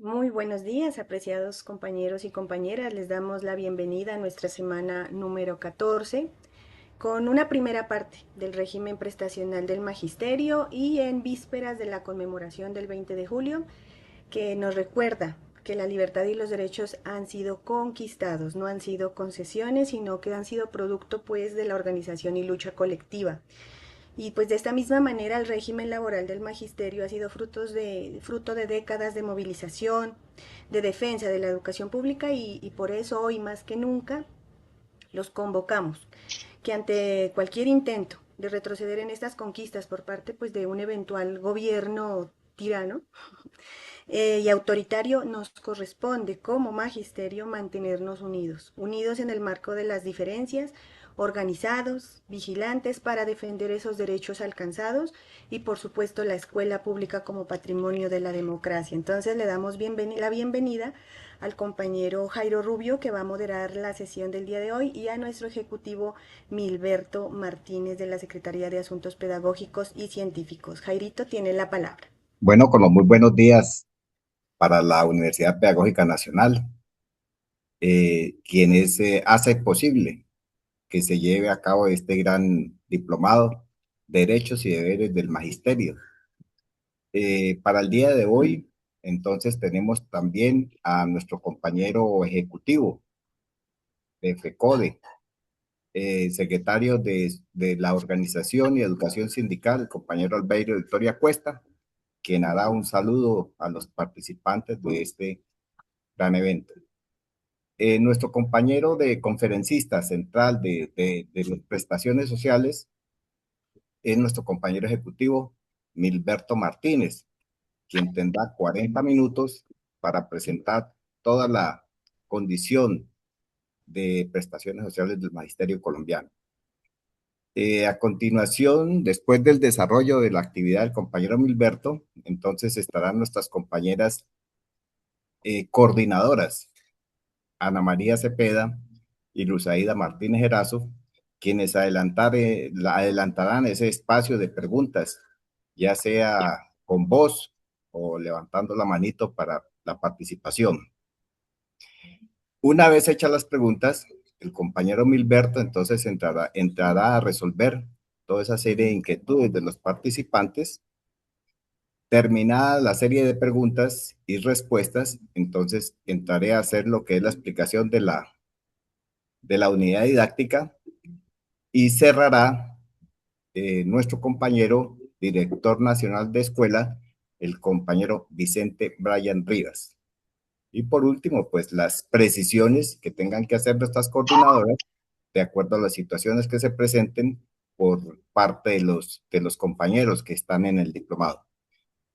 Muy buenos días, apreciados compañeros y compañeras. Les damos la bienvenida a nuestra semana número 14, con una primera parte del régimen prestacional del magisterio y en vísperas de la conmemoración del 20 de julio, que nos recuerda que la libertad y los derechos han sido conquistados, no han sido concesiones, sino que han sido producto pues de la organización y lucha colectiva. Y pues de esta misma manera el régimen laboral del magisterio ha sido fruto de décadas de movilización, de defensa de la educación pública y por eso hoy más que nunca los convocamos que ante cualquier intento de retroceder en estas conquistas por parte pues de un eventual gobierno tirano y autoritario, nos corresponde como magisterio mantenernos unidos, unidos en el marco de las diferencias, organizados, vigilantes para defender esos derechos alcanzados y por supuesto la escuela pública como patrimonio de la democracia. Entonces le damos la bienvenida al compañero Jairo Rubio, que va a moderar la sesión del día de hoy, y a nuestro ejecutivo Milberto Martínez de la Secretaría de Asuntos Pedagógicos y Científicos. Jairito tiene la palabra. Bueno, con los muy buenos días para la Universidad Pedagógica Nacional, quienes hace posible que se lleve a cabo este gran diplomado, Derechos y Deberes del Magisterio. Para el día de hoy, entonces tenemos también a nuestro compañero ejecutivo de FECODE, secretario de la Organización y Educación Sindical, el compañero Albeiro Victoria Cuesta, quien hará un saludo a los participantes de este gran evento. Nuestro compañero de conferencista central de las prestaciones sociales es nuestro compañero ejecutivo Milberto Martínez, quien tendrá 40 minutos para presentar toda la condición de prestaciones sociales del magisterio colombiano. A continuación, después del desarrollo de la actividad del compañero Milberto, entonces estarán nuestras compañeras coordinadoras, Ana María Cepeda y Luzaida Martínez Erazo, quienes adelantarán ese espacio de preguntas, ya sea con voz o levantando la manito para la participación. Una vez hechas las preguntas, el compañero Milberto entonces entrará a resolver toda esa serie de inquietudes de los participantes. Terminada la serie de preguntas y respuestas, entonces entraré a hacer lo que es la explicación de la unidad didáctica y cerrará nuestro compañero director nacional de escuela, el compañero Vicente Brian Rivas. Y por último, pues las precisiones que tengan que hacer nuestras coordinadoras de acuerdo a las situaciones que se presenten por parte de los compañeros que están en el diplomado.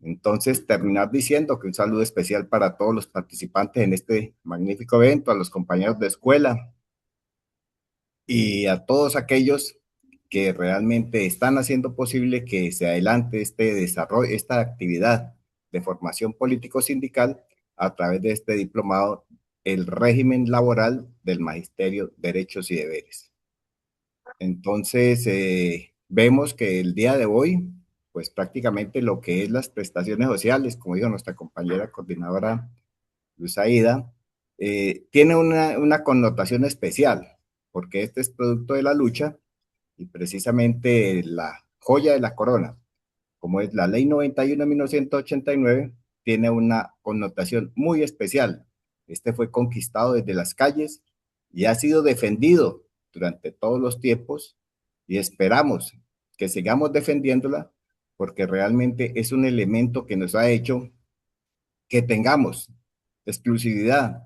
Entonces, terminar diciendo que un saludo especial para todos los participantes en este magnífico evento, a los compañeros de escuela, y a todos aquellos que realmente están haciendo posible que se adelante este desarrollo, esta actividad de formación político-sindical a través de este diplomado, el régimen laboral del magisterio, derechos y deberes. Entonces, vemos que el día de hoy, pues prácticamente lo que es las prestaciones sociales, como dijo nuestra compañera coordinadora Luz Aida, tiene una connotación especial, porque este es producto de la lucha y precisamente la joya de la corona, como es la Ley 91 de 1989, tiene una connotación muy especial. Este fue conquistado desde las calles y ha sido defendido durante todos los tiempos y esperamos que sigamos defendiéndola porque realmente es un elemento que nos ha hecho que tengamos exclusividad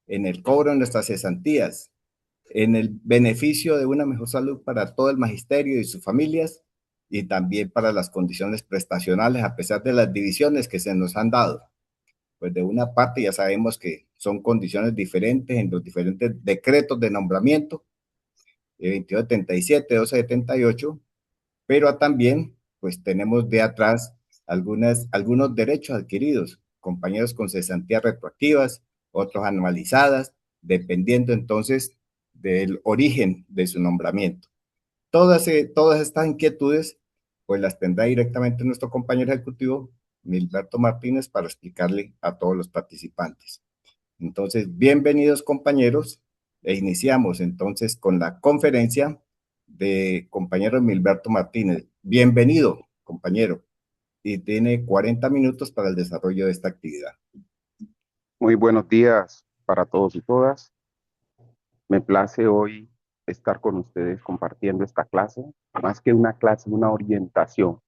en el cobro de nuestras cesantías, en el beneficio de una mejor salud para todo el magisterio y sus familias y también para las condiciones prestacionales a pesar de las divisiones que se nos han dado. Pues de una parte ya sabemos que son condiciones diferentes en los diferentes decretos de nombramiento, 2277, 1278, pero también pues tenemos de atrás algunos derechos adquiridos, compañeros con cesantías retroactivas, otros anualizadas, dependiendo entonces del origen de su nombramiento. Todas estas inquietudes pues las tendrá directamente nuestro compañero ejecutivo Milberto Martínez para explicarle a todos los participantes. Entonces, bienvenidos compañeros, e iniciamos entonces con la conferencia de compañero Milberto Martínez. Bienvenido, compañero, y tiene 40 minutos para el desarrollo de esta actividad. Muy buenos días para todos y todas. Me place hoy estar con ustedes compartiendo esta clase, más que una clase, una orientación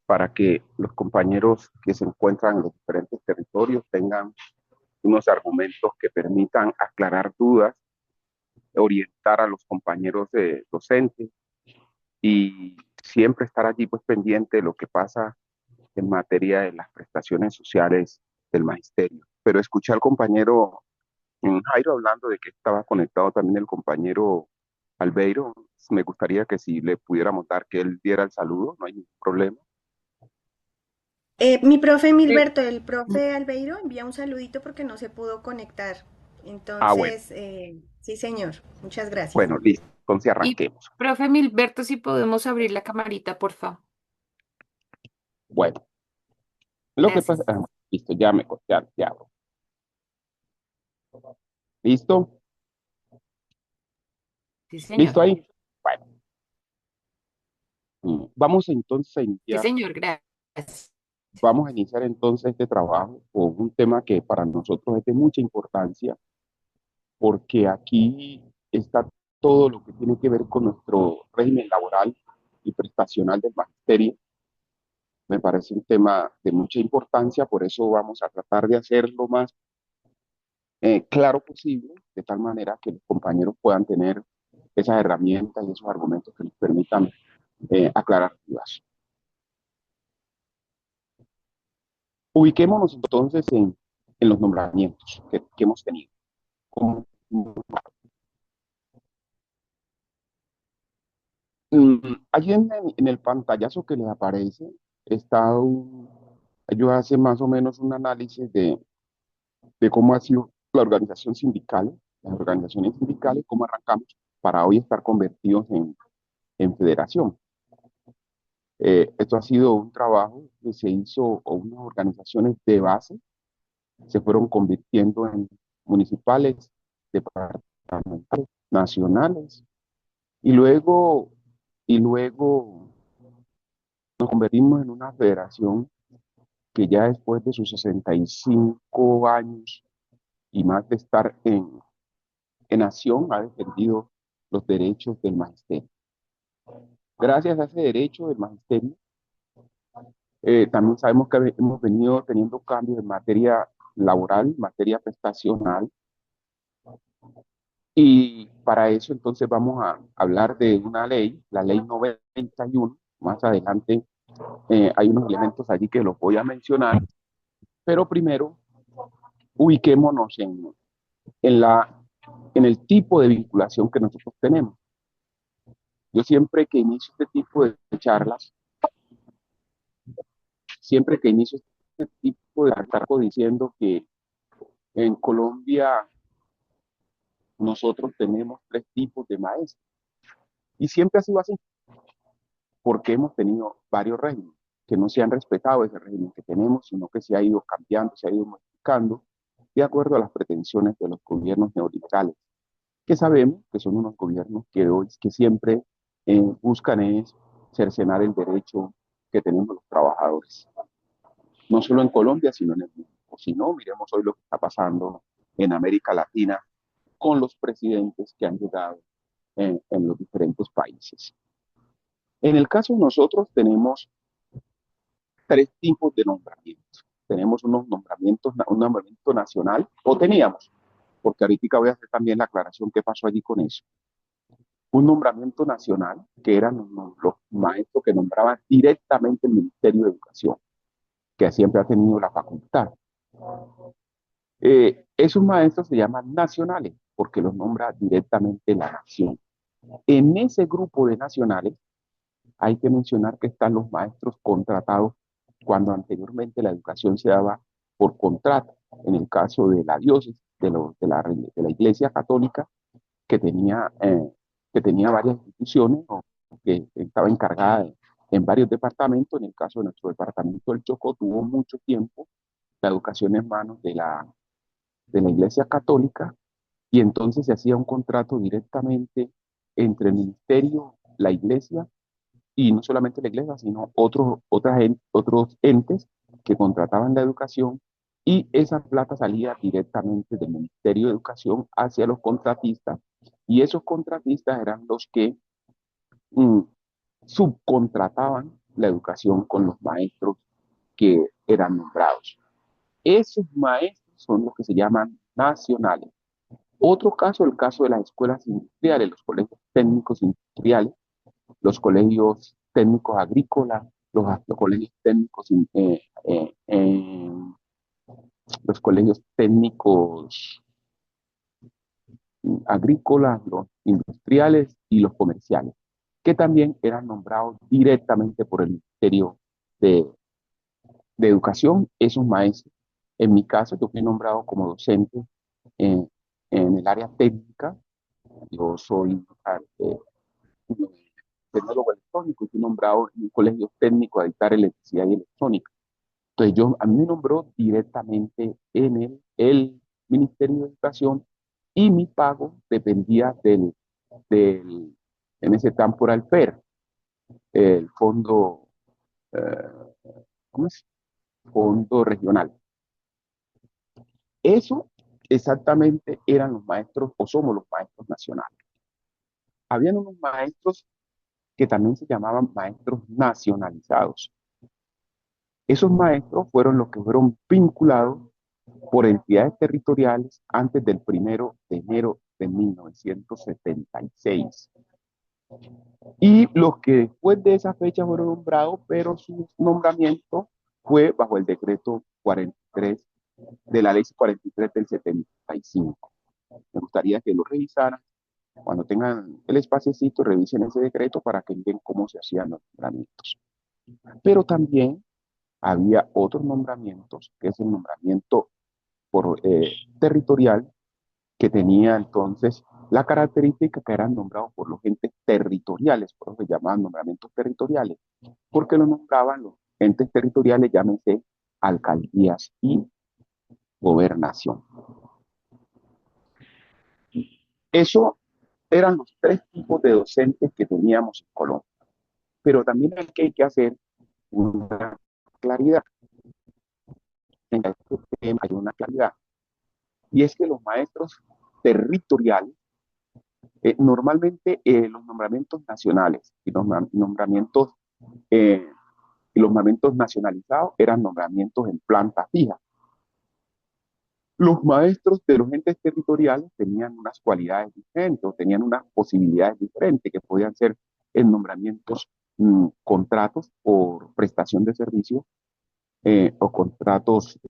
para que los compañeros que se encuentran en los diferentes territorios tengan unos argumentos que permitan aclarar dudas, orientar a los compañeros docentes y siempre estar allí pues pendiente de lo que pasa en materia de las prestaciones sociales del magisterio. Pero escuché al compañero Jairo hablando de que estaba conectado también el compañero Albeiro. Me gustaría que si le pudiéramos dar que él diera el saludo, no hay ningún problema. Mi profe Eh, Milberto, el profe Albeiro envía un saludito porque no se pudo conectar. Bueno, Entonces, sí, señor, muchas gracias. bueno, listo. Entonces Y, arranquemos. profe Milberto, si podemos abrir la camarita, por favor. Bueno, lo que pasa, Gracias. listo, ya abro. ¿Listo? Sí, señor. ¿Listo ahí? Bueno, vamos entonces a Sí, iniciar, señor, gracias. entonces este trabajo con un tema que para nosotros es de mucha importancia porque aquí está todo lo que tiene que ver con nuestro régimen laboral y prestacional del magisterio. Me parece un tema de mucha importancia, por eso vamos a tratar de hacer lo más claro posible, de tal manera que los compañeros puedan tener esas herramientas y esos argumentos que les permitan aclarar dudas. Ubiquémonos entonces en los nombramientos que hemos tenido. Como, allí en el pantallazo que les aparece está yo hace más o menos un análisis de cómo ha sido la organización sindical, las organizaciones sindicales, cómo arrancamos para hoy estar convertidos en federación. Esto ha sido un trabajo que se hizo, o unas organizaciones de base se fueron convirtiendo en municipales, departamentales, nacionales, y luego nos convertimos en una federación que ya después de sus 65 años y más de estar en acción, ha defendido los derechos del magisterio. Gracias a ese derecho del magisterio, también sabemos que hemos venido teniendo cambios en materia laboral, materia prestacional, y para eso entonces vamos a hablar de una ley, la ley 91. Más adelante hay unos elementos allí que los voy a mencionar, pero primero ubiquémonos en, la, en el tipo de vinculación que nosotros tenemos. Yo siempre que inicio este tipo de charlas, siempre que inicio este tipo de arco diciendo que en Colombia nosotros tenemos tres tipos de maestros. Y siempre ha sido así, porque hemos tenido varios regímenes que no se han respetado ese régimen que tenemos, sino que se ha ido cambiando, se ha ido modificando de acuerdo a las pretensiones de los gobiernos neoliberales, que sabemos que son unos gobiernos que siempre buscan es cercenar el derecho que tenemos los trabajadores, no solo en Colombia, sino en el mundo. O si no, miremos hoy lo que está pasando en América Latina con los presidentes que han llegado en los diferentes países. En el caso de nosotros tenemos tres tipos de nombramientos. Tenemos un nombramiento nacional, o teníamos, porque ahorita voy a hacer también la aclaración qué pasó allí con eso. Un nombramiento nacional, que eran los maestros que nombraban directamente el Ministerio de Educación, que siempre ha tenido la facultad. Esos maestros se llaman nacionales, porque los nombra directamente la nación. En ese grupo de nacionales hay que mencionar que están los maestros contratados cuando anteriormente la educación se daba por contrato. En el caso de la diócesis, de la Iglesia Católica, que tenía varias instituciones, o que estaba encargada en varios departamentos. En el caso de nuestro departamento del Chocó, tuvo mucho tiempo la educación en manos de la Iglesia Católica, y entonces se hacía un contrato directamente entre el ministerio, la iglesia, y no solamente la iglesia, sino otros entes que contrataban la educación, y esa plata salía directamente del Ministerio de Educación hacia los contratistas, y esos contratistas eran los que mm, subcontrataban la educación con los maestros que eran nombrados. Esos maestros son los que se llaman nacionales. Otro caso, el caso de las escuelas industriales, los colegios técnicos industriales, los colegios técnicos agrícolas, los colegios técnicos, los colegios técnicos agrícolas, los industriales y los comerciales, que también eran nombrados directamente por el Ministerio de, de Educación, esos maestros. En mi caso, yo fui nombrado como docente en, en el área técnica. Yo soy tecnólogo electrónico y fui nombrado en un colegio técnico a dictar electricidad y electrónica. Entonces, a mí me nombró directamente en el Ministerio de Educación, y mi pago dependía del en ese temporal FAIR, el fondo, ¿cómo es? Fondo regional. Eso exactamente eran los maestros, o somos los maestros nacionales. Habían unos maestros que también se llamaban maestros nacionalizados. Esos maestros fueron los que fueron vinculados por entidades territoriales antes del 1 de enero de 1976. Y los que después de esa fecha fueron nombrados, pero su nombramiento fue bajo el decreto 43 de la ley 43 del 75. Me gustaría que lo revisaran. Cuando tengan el espaciocito, revisen ese decreto para que vean cómo se hacían los nombramientos. Pero también había otros nombramientos, que es el nombramiento territorial, que tenía entonces la característica que eran nombrados por los entes territoriales, por eso se llamaban nombramientos territoriales, porque lo nombraban los entes territoriales, llámense alcaldías y gobernación. Eso eran los tres tipos de docentes que teníamos en Colombia. Pero también hay que hacer una claridad. En este tema hay una claridad. Y es que los maestros territoriales, normalmente los nombramientos nacionales y eh, los nombramientos nacionalizados eran nombramientos en planta fija. Los maestros de los entes territoriales tenían unas cualidades diferentes, o tenían unas posibilidades diferentes, que podían ser en nombramientos, contratos por prestación de servicios, o contratos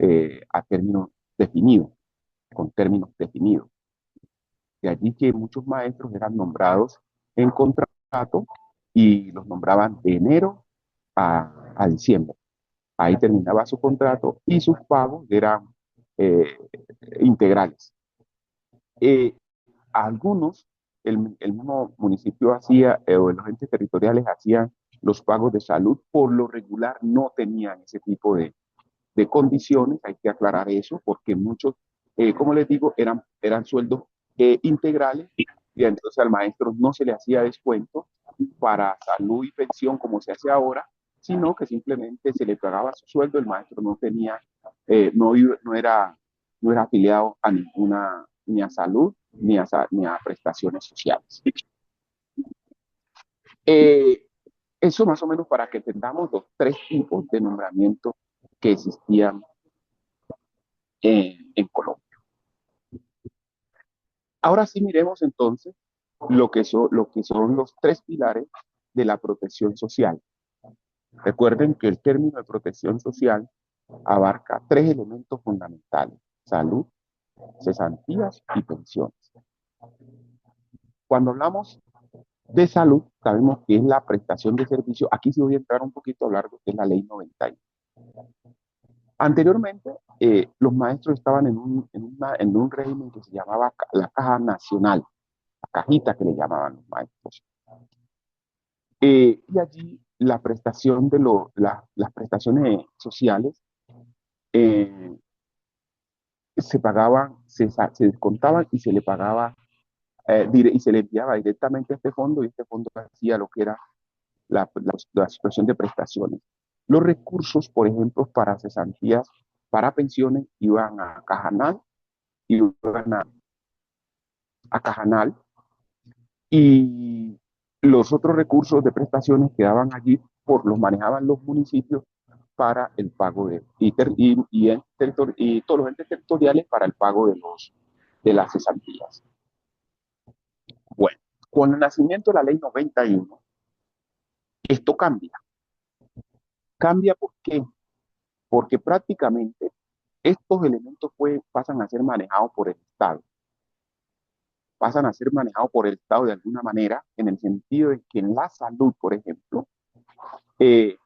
a término definido, con términos definidos. De allí que muchos maestros eran nombrados en contrato y los nombraban de enero a diciembre. Ahí terminaba su contrato y sus pagos eran eh, integrales. Eh, Algunos, el mismo municipio hacía, o los entes territoriales hacían los pagos de salud. Por lo regular no tenían ese tipo de condiciones, hay que aclarar eso, porque muchos, como les digo, eran sueldos integrales, y entonces al maestro no se le hacía descuento para salud y pensión como se hace ahora, sino que simplemente se le pagaba su sueldo. El maestro no tenía, no era afiliado a ninguna, ni a salud, ni a prestaciones sociales. Eh, Eso más o menos para que entendamos los tres tipos de nombramiento que existían en Colombia. Ahora sí miremos entonces lo que son los tres pilares de la protección social. Recuerden que el término de protección social abarca tres elementos fundamentales: salud, cesantías y pensiones. Cuando hablamos de salud, sabemos que es la prestación de servicio. Aquí sí voy a entrar un poquito a hablar de lo que es la ley 91. Anteriormente, los maestros estaban en un régimen que se llamaba la Caja Nacional, la cajita que le llamaban los maestros. Y allí la prestación las prestaciones sociales eh, se pagaban, se descontaban y se le pagaba y se le enviaba directamente a este fondo y este fondo hacía lo que era la situación de prestaciones. Los recursos, por ejemplo, para cesantías, para pensiones, iban a Cajanal, iban a Cajanal y los otros recursos de prestaciones quedaban allí, los manejaban los municipios para el pago y todos los entes territoriales para el pago de las cesantías. Bueno, con el nacimiento de la ley 91, esto cambia. ¿Cambia por qué? Porque prácticamente estos elementos pasan a ser manejados por el Estado. Pasan a ser manejados por el Estado de alguna manera, en el sentido de que en la salud, por ejemplo, eh,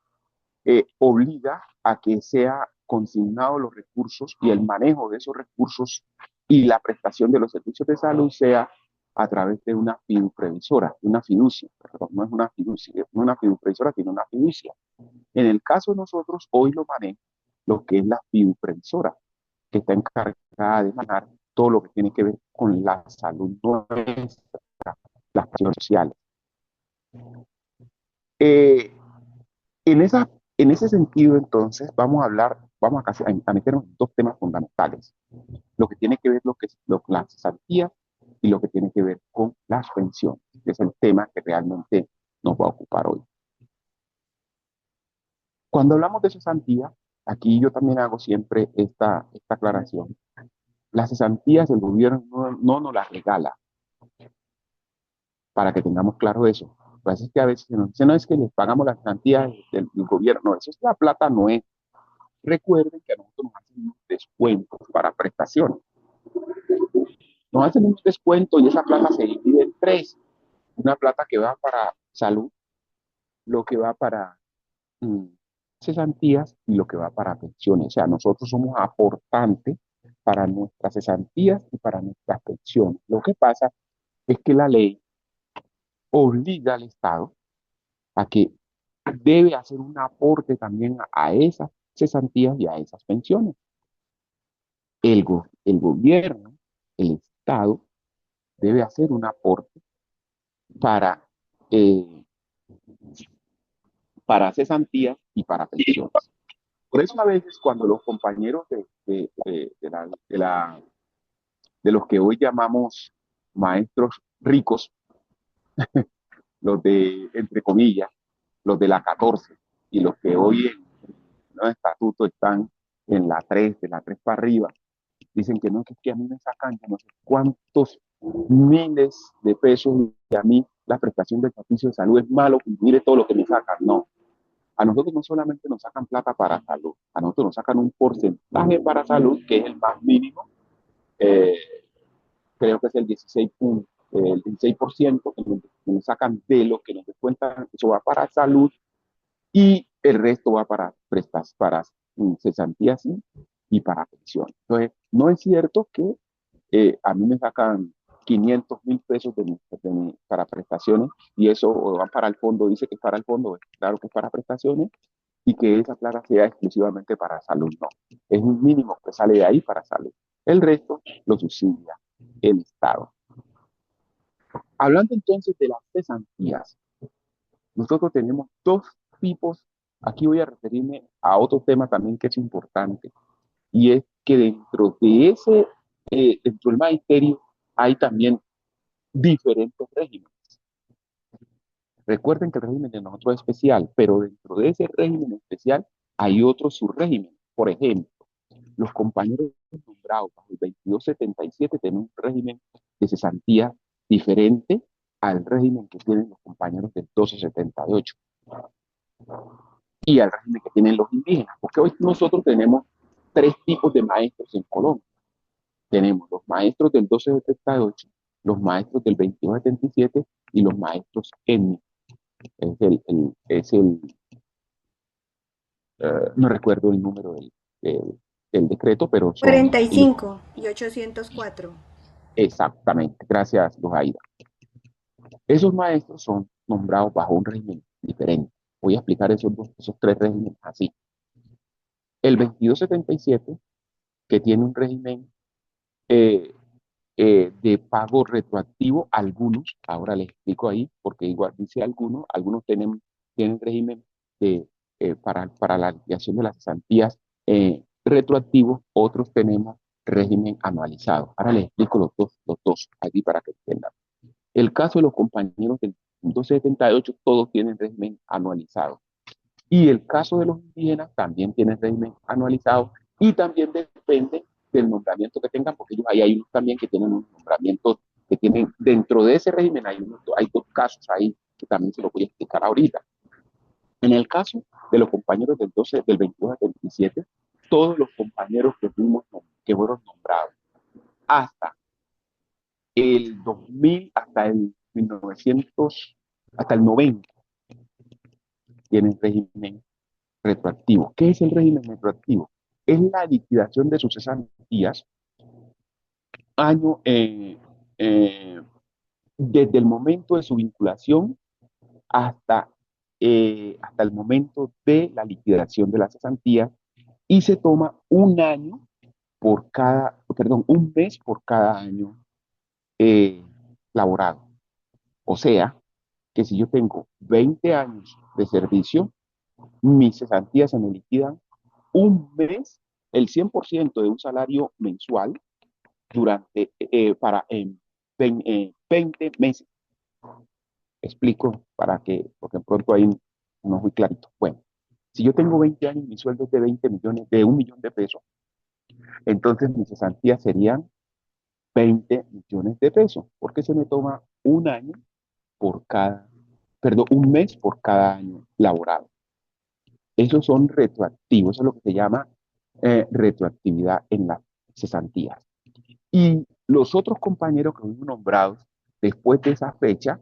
obliga a que sea consignado los recursos y el manejo de esos recursos y la prestación de los servicios de salud sea a través de una fiduprevisora, una fiducia, perdón, no es una fiducia, no una fiduprevisora, sino una fiducia. En el caso de nosotros, hoy lo maneja lo que es la fiduprevisora, que está encargada de manejar todo lo que tiene que ver con la salud nuestra, las acciones sociales. Eh, en, esa, en ese sentido, entonces, vamos a meternos en dos temas fundamentales. Lo que tiene que ver las cesantías y lo que tiene que ver con las pensiones, que es el tema que realmente nos va a ocupar hoy. Cuando hablamos de cesantía, aquí yo también hago siempre esta aclaración. Las cesantías el gobierno no nos las regala, para que tengamos claro eso. Lo que pasa es que a veces se nos dice, no es que les pagamos las cesantías del gobierno, no, eso es la plata, no es. Recuerden que a nosotros nos hacen unos descuentos para prestaciones. Nos hacen un descuento y esa plata se divide en tres. Una plata que va para salud, lo que va para cesantías y lo que va para pensiones. O sea, nosotros somos aportantes para nuestras cesantías y para nuestras pensiones. Lo que pasa es que la ley obliga al Estado a que debe hacer un aporte también a esas cesantías y a esas pensiones. El gobierno, el Estado, debe hacer un aporte para, eh, para cesantías y para pensiones. Por eso a veces cuando los compañeros de los que hoy llamamos maestros ricos, los de, entre comillas, los de la 14 y los que hoy en los estatutos están en la 3, de la 3 para arriba, dicen que no, es que a mí me sacan no sé cuántos miles de pesos y a mí la prestación del servicio de salud es malo, mire todo lo que me sacan. No, a nosotros no solamente nos sacan plata para salud, a nosotros nos sacan un porcentaje para salud que es el más mínimo, eh, creo que es el 16% que nos sacan de lo que nos descuentan, eso va para salud y el resto va para cesantías y para pensiones. Entonces, no es cierto que a mí me sacan 500.000 pesos para prestaciones y eso va para el fondo, dice que es para el fondo, claro que es para prestaciones y que esa plata sea exclusivamente para salud, no. Es un mínimo que sale de ahí para salud. El resto lo subsidia el Estado. Hablando entonces de las cesantías, nosotros tenemos dos tipos. Aquí voy a referirme a otro tema también que es importante, y es que dentro del magisterio hay también diferentes regímenes. Recuerden que el régimen de nosotros es especial, pero dentro de ese régimen especial hay otros subregímenes. Por ejemplo, los compañeros nombrados bajo el 2277 tienen un régimen de cesantía diferente al régimen que tienen los compañeros del 1278 y al régimen que tienen los indígenas, porque hoy nosotros tenemos tres tipos de maestros en Colombia. Tenemos los maestros del 1278, los maestros del 2277 y los maestros étnicos. No recuerdo el número del decreto, pero son 45 y 804. Exactamente, gracias, Lujaida. Esos maestros son nombrados bajo un régimen diferente. Voy a explicar esos tres regímenes así. El 2277, que tiene un régimen eh, de pago retroactivo, algunos, ahora les explico ahí, porque igual dice algunos tienen régimen para la liquidación de las cesantías retroactivo, otros tenemos régimen anualizado. Ahora les explico los dos, aquí para que entiendan. El caso de los compañeros del 278, todos tienen régimen anualizado. Y el caso de los indígenas también tienen régimen anualizado y también depende del nombramiento que tengan, porque ellos ahí hay unos también que tienen unos nombramientos que tienen, dentro de ese régimen hay dos casos ahí que también se los voy a explicar ahorita. En el caso de los compañeros del 22 al 27, todos los compañeros que fueron nombrados hasta el 2000, hasta el 1900, hasta el 90, tienen régimen retroactivo. ¿Qué es el régimen retroactivo? Es la liquidación de sus cesantías año, desde el momento de su vinculación hasta, hasta el momento de la liquidación de la cesantía y se toma un año por cada, perdón, un mes por cada año eh, laborado. O sea, que si yo tengo 20 años de servicio, mis cesantías se me liquidan un mes, el 100% de un salario mensual durante, para 20 meses. Explico porque pronto ahí no es muy clarito. Bueno, si yo tengo 20 años, mi sueldo es de 20 millones, de 1 millón de pesos, entonces mis cesantías serían 20 millones de pesos, porque se me toma un año por cada, perdón, un mes por cada año laborado. Esos son retroactivos, eso es lo que se llama retroactividad en las cesantías. Y los otros compañeros que fuimos nombrados después de esa fecha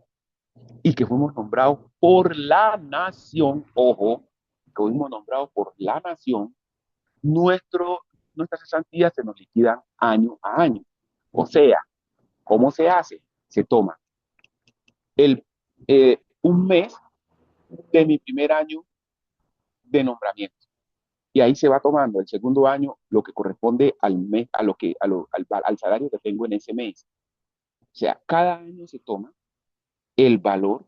y que fuimos nombrados por la nación, ojo, que fuimos nombrados por la nación, nuestras cesantías se nos liquidan año a año. O sea, ¿cómo se hace? Se toma un mes de mi primer año de nombramiento. Y ahí se va tomando el segundo año lo que corresponde al mes, al salario que tengo en ese mes. O sea, cada año se toma el valor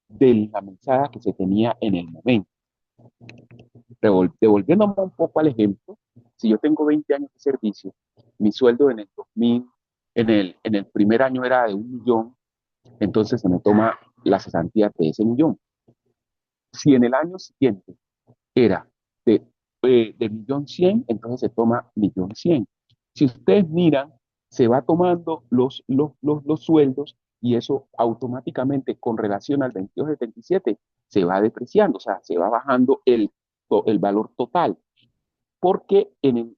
de la mesada que se tenía en el momento. Devolviéndome un poco al ejemplo, si yo tengo 20 años de servicio, mi sueldo en el 2000, en el primer año era de 1 millón, entonces se me toma la cesantía de ese millón. Si en el año siguiente era de 1.100.000, entonces se toma 1.100.000. Si ustedes miran, se va tomando los sueldos y eso automáticamente con relación al 2277 se va depreciando, o sea, se va bajando el valor total. Porque en el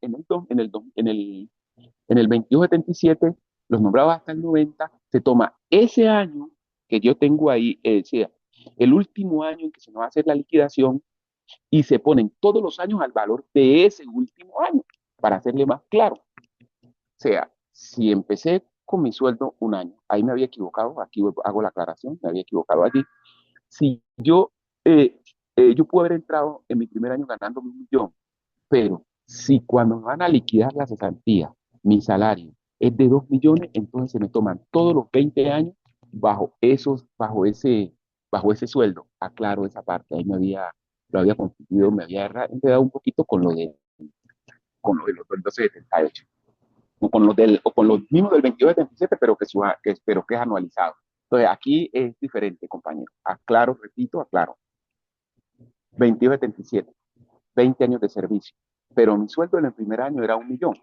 2277, los nombrados hasta el 90, se toma ese año que yo tengo ahí, sea, el último año en que se nos va a hacer la liquidación, y se ponen todos los años al valor de ese último año, para hacerle más claro. O sea, si empecé con mi sueldo un año, ahí me había equivocado, aquí hago la aclaración, me había equivocado allí. Si yo pude haber entrado en mi primer año ganando 1 millón, pero si cuando me van a liquidar la cesantía, mi salario es de 2 millones, entonces se me toman todos los 20 años bajo ese sueldo. Aclaro esa parte, ahí lo había confundido, me había enredado un poquito con lo de los 1278, o con los mismos del 2277, pero que es anualizado. Entonces, aquí es diferente, compañero. Aclaro, repito, aclaro. 2277, 20 años de servicio, pero mi sueldo en el primer año era 1 millón.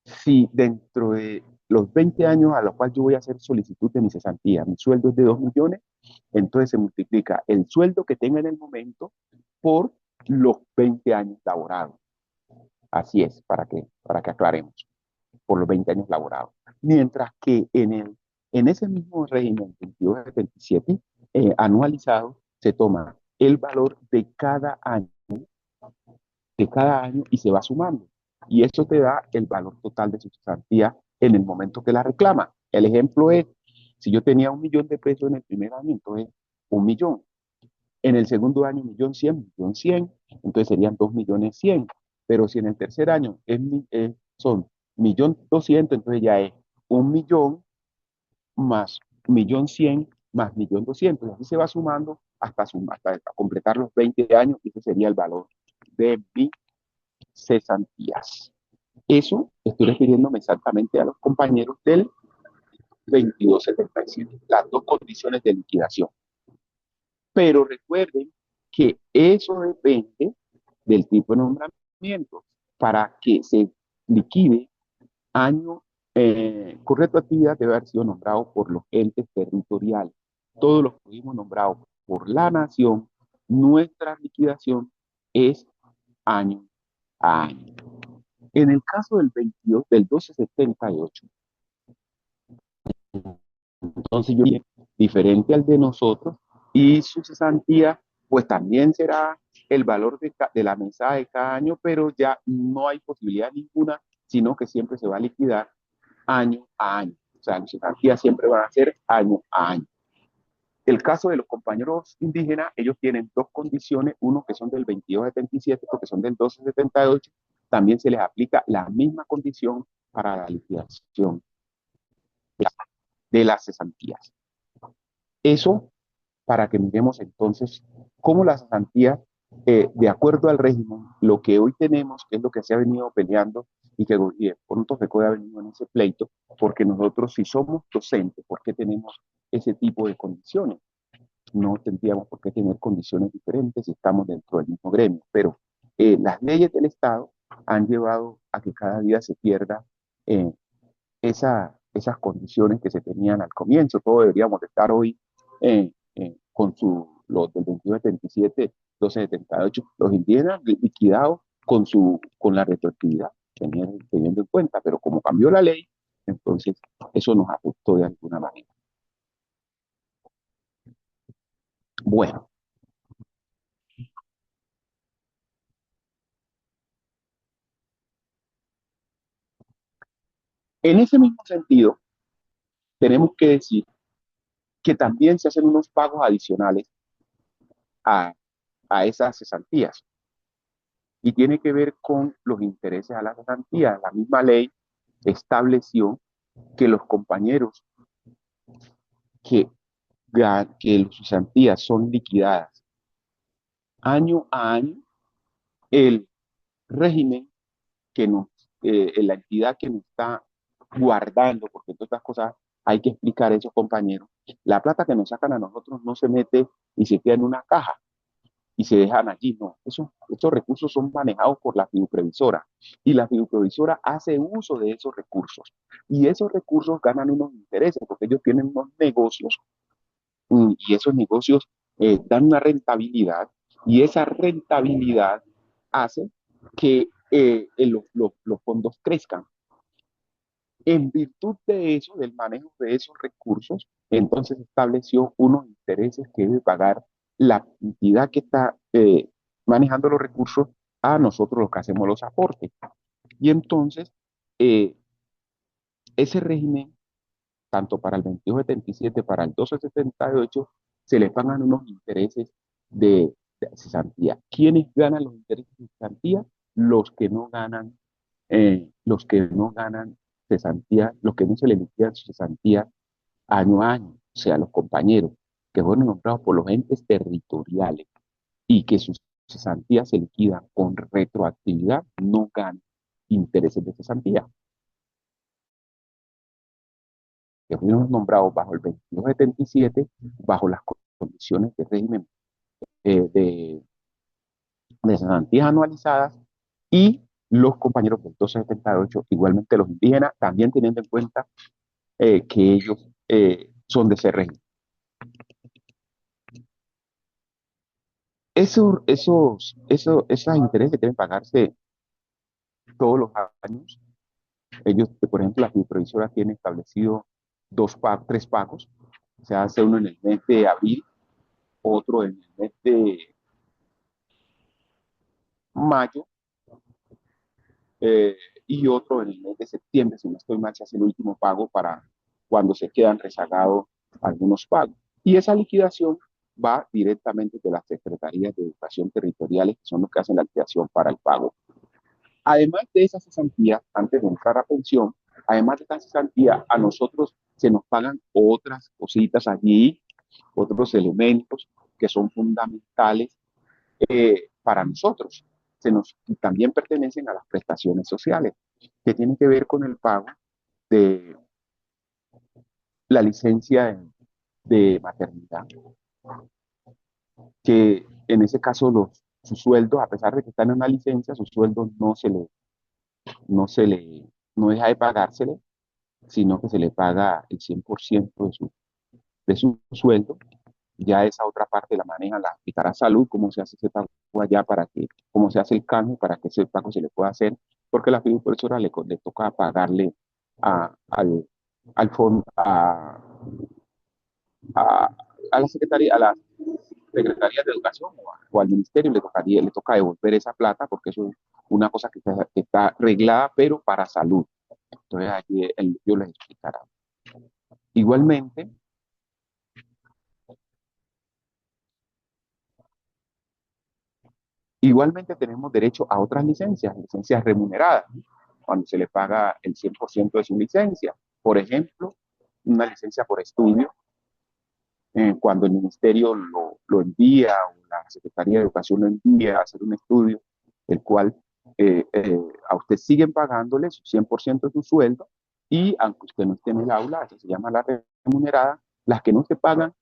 Si dentro de los 20 años a los cuales yo voy a hacer solicitud de mi cesantía, mi sueldo es de 2 millones, entonces se multiplica el sueldo que tenga en el momento por los 20 años laborados. Así es, para que aclaremos, por los 20 años laborados. Mientras que en ese mismo régimen 2277 anualizado, se toma el valor de cada año y se va sumando. Y eso te da el valor total de su cesantía en el momento que la reclama. El ejemplo es, si yo tenía 1 millón de pesos en el primer año, entonces 1 millón. En el segundo año, 1.100.000, entonces serían 2.100.000. Pero si en el tercer año son 1.200.000, entonces ya es 1.000.000 más 1.100.000 más 1.200.000. Así se va sumando hasta completar los 20 años, y ese sería el valor de mi cesantías. Eso estoy refiriéndome exactamente a los compañeros del 2277, las dos condiciones de liquidación. Pero recuerden que eso depende del tipo de nombramiento. Para que se liquide año con retroactividad, debe haber sido nombrado por los entes territoriales. Todos los que fuimos nombrados por la nación, nuestra liquidación es año a año. En el caso del 22, del 1278, entonces yo diferente al de nosotros, y su cesantía pues también será el valor de la mesa de cada año, pero ya no hay posibilidad ninguna, sino que siempre se va a liquidar año a año. O sea, las cesantías siempre van a ser año a año. El caso de los compañeros indígenas, ellos tienen dos condiciones, uno que son del 2277, porque son del 1278, también se les aplica la misma condición para la liquidación de las cesantías. Eso para que miremos entonces cómo las cesantías, de acuerdo al régimen, lo que hoy tenemos, que es lo que se ha venido peleando y que pronto se puede ha venido en ese pleito, porque nosotros si somos docentes, ¿por qué tenemos ese tipo de condiciones? No tendríamos por qué tener condiciones diferentes si estamos dentro del mismo gremio, pero las leyes del Estado han llevado a que cada día se pierda eh, esas condiciones que se tenían al comienzo. Todos deberíamos de estar hoy con los del 2177, 1278, los indígenas liquidados con la retroactividad, teniendo en cuenta, pero como cambió la ley, entonces eso nos afectó de alguna manera. Bueno, en ese mismo sentido, tenemos que decir que también se hacen unos pagos adicionales a, a esas cesantías, y tiene que ver con los intereses a la cesantía. La misma ley estableció que los compañeros que, que las cesantías son liquidadas año a año, el régimen que nos, la entidad que nos está guardando, porque todas estas cosas hay que explicar a esos compañeros, la plata que nos sacan a nosotros no se mete y se queda en una caja y se dejan allí, no. Esos recursos son manejados por la fiduprevisora, y la fiduprevisora hace uso de esos recursos, y esos recursos ganan unos intereses porque ellos tienen unos negocios, y esos negocios dan una rentabilidad, y esa rentabilidad hace que los fondos crezcan. En virtud de eso, del manejo de esos recursos, entonces estableció unos intereses que debe pagar la entidad que está manejando los recursos a nosotros los que hacemos los aportes. Y entonces, eh, ese régimen, tanto para el 2277, para el 1278, se le pagan unos intereses de cesantía. ¿Quiénes ganan los intereses de cesantía? Los que no ganan, los que no ganan cesantía, los que no se le liquidan su cesantía año a año, o sea, los compañeros que fueron nombrados por los entes territoriales y que sus cesantías se liquidan con retroactividad, no ganan intereses de cesantía, que fueron nombrados bajo el 2277, bajo las condiciones de régimen de cesantías anualizadas, y los compañeros del 1278, igualmente los indígenas, también teniendo en cuenta que ellos son de ese régimen. Esos intereses deben pagarse todos los años. Ellos, por ejemplo, la fiduprevisora tiene establecido tres pagos. Se hace uno en el mes de abril, otro en el mes de mayo, eh, y otro en el mes de septiembre. Si no estoy mal, se hace el último pago para cuando se quedan rezagados algunos pagos. Y esa liquidación va directamente de las secretarías de educación territoriales, que son los que hacen la liquidación para el pago. Además de esa cesantía, antes de entrar a pensión, además de esa cesantía, a nosotros se nos pagan otras cositas allí, otros elementos que son fundamentales para nosotros. Y también pertenecen a las prestaciones sociales, que tienen que ver con el pago de la licencia de maternidad, que en ese caso su sueldo, a pesar de que están en una licencia, su sueldo no se le, no deja de pagársele, sino que se le paga el 100% de su sueldo. Ya esa otra parte la maneja, la aplicará salud, cómo se hace ese pago allá para que, cómo se hace el cambio para que ese pago se le pueda hacer, porque la fiduciaria le toca pagarle al, al fondo, a, a la secretaría, a las secretarías de educación o al ministerio le toca devolver esa plata porque eso es una cosa que está arreglada, pero para salud. Entonces allí yo les explicará. Igualmente, igualmente tenemos derecho a otras licencias remuneradas, cuando se le paga el 100% de su licencia. Por ejemplo, una licencia por estudio, cuando el ministerio lo envía o la Secretaría de Educación lo envía a hacer un estudio, el cual a usted siguen pagándole su 100% de su sueldo y aunque usted no esté en el aula, eso se llama la remunerada, las que no se pagan,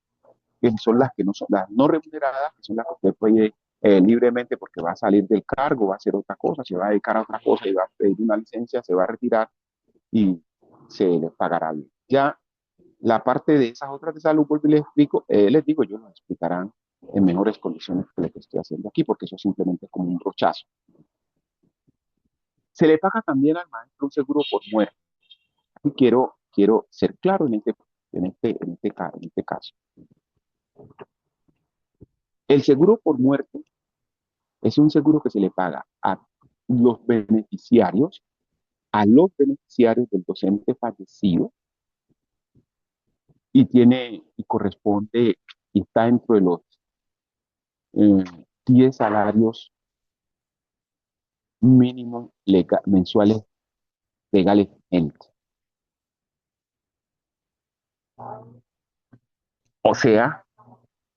que son las que no son las no remuneradas, que son las que usted puede libremente porque va a salir del cargo, va a hacer otra cosa, se va a dedicar a otra cosa y va a pedir una licencia, se va a retirar y se le pagará bien. Ya la parte de esas otras de salud, pues les digo, ellos nos explicarán en mejores condiciones que lo que estoy haciendo aquí, porque eso simplemente es como un brochazo. Se le paga también al maestro un seguro por muerte. Y quiero ser claro en este caso. El seguro por muerte es un seguro que se le paga los beneficiarios, a los beneficiarios del docente fallecido y corresponde y está dentro de los 10 salarios mínimos mensuales legales. O sea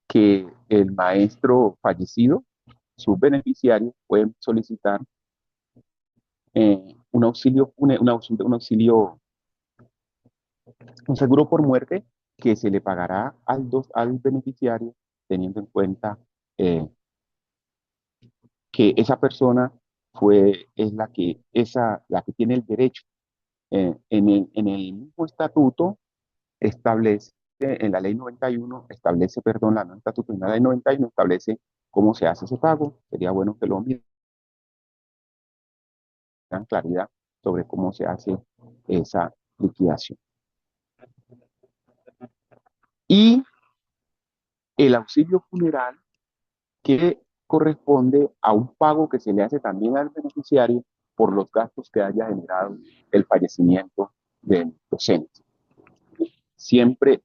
que el maestro fallecido, sus beneficiarios pueden solicitar un auxilio, un seguro por muerte que se le pagará al beneficiario teniendo en cuenta eh, que esa persona la que tiene el derecho. En el mismo estatuto establece, en la ley 91, establece, perdón, la no estatuto, en la ley 91 establece cómo se hace ese pago. Sería bueno que lo miren, claridad sobre cómo se hace esa liquidación. Y el auxilio funeral que corresponde a un pago que se le hace también al beneficiario por los gastos que haya generado el fallecimiento del docente. Siempre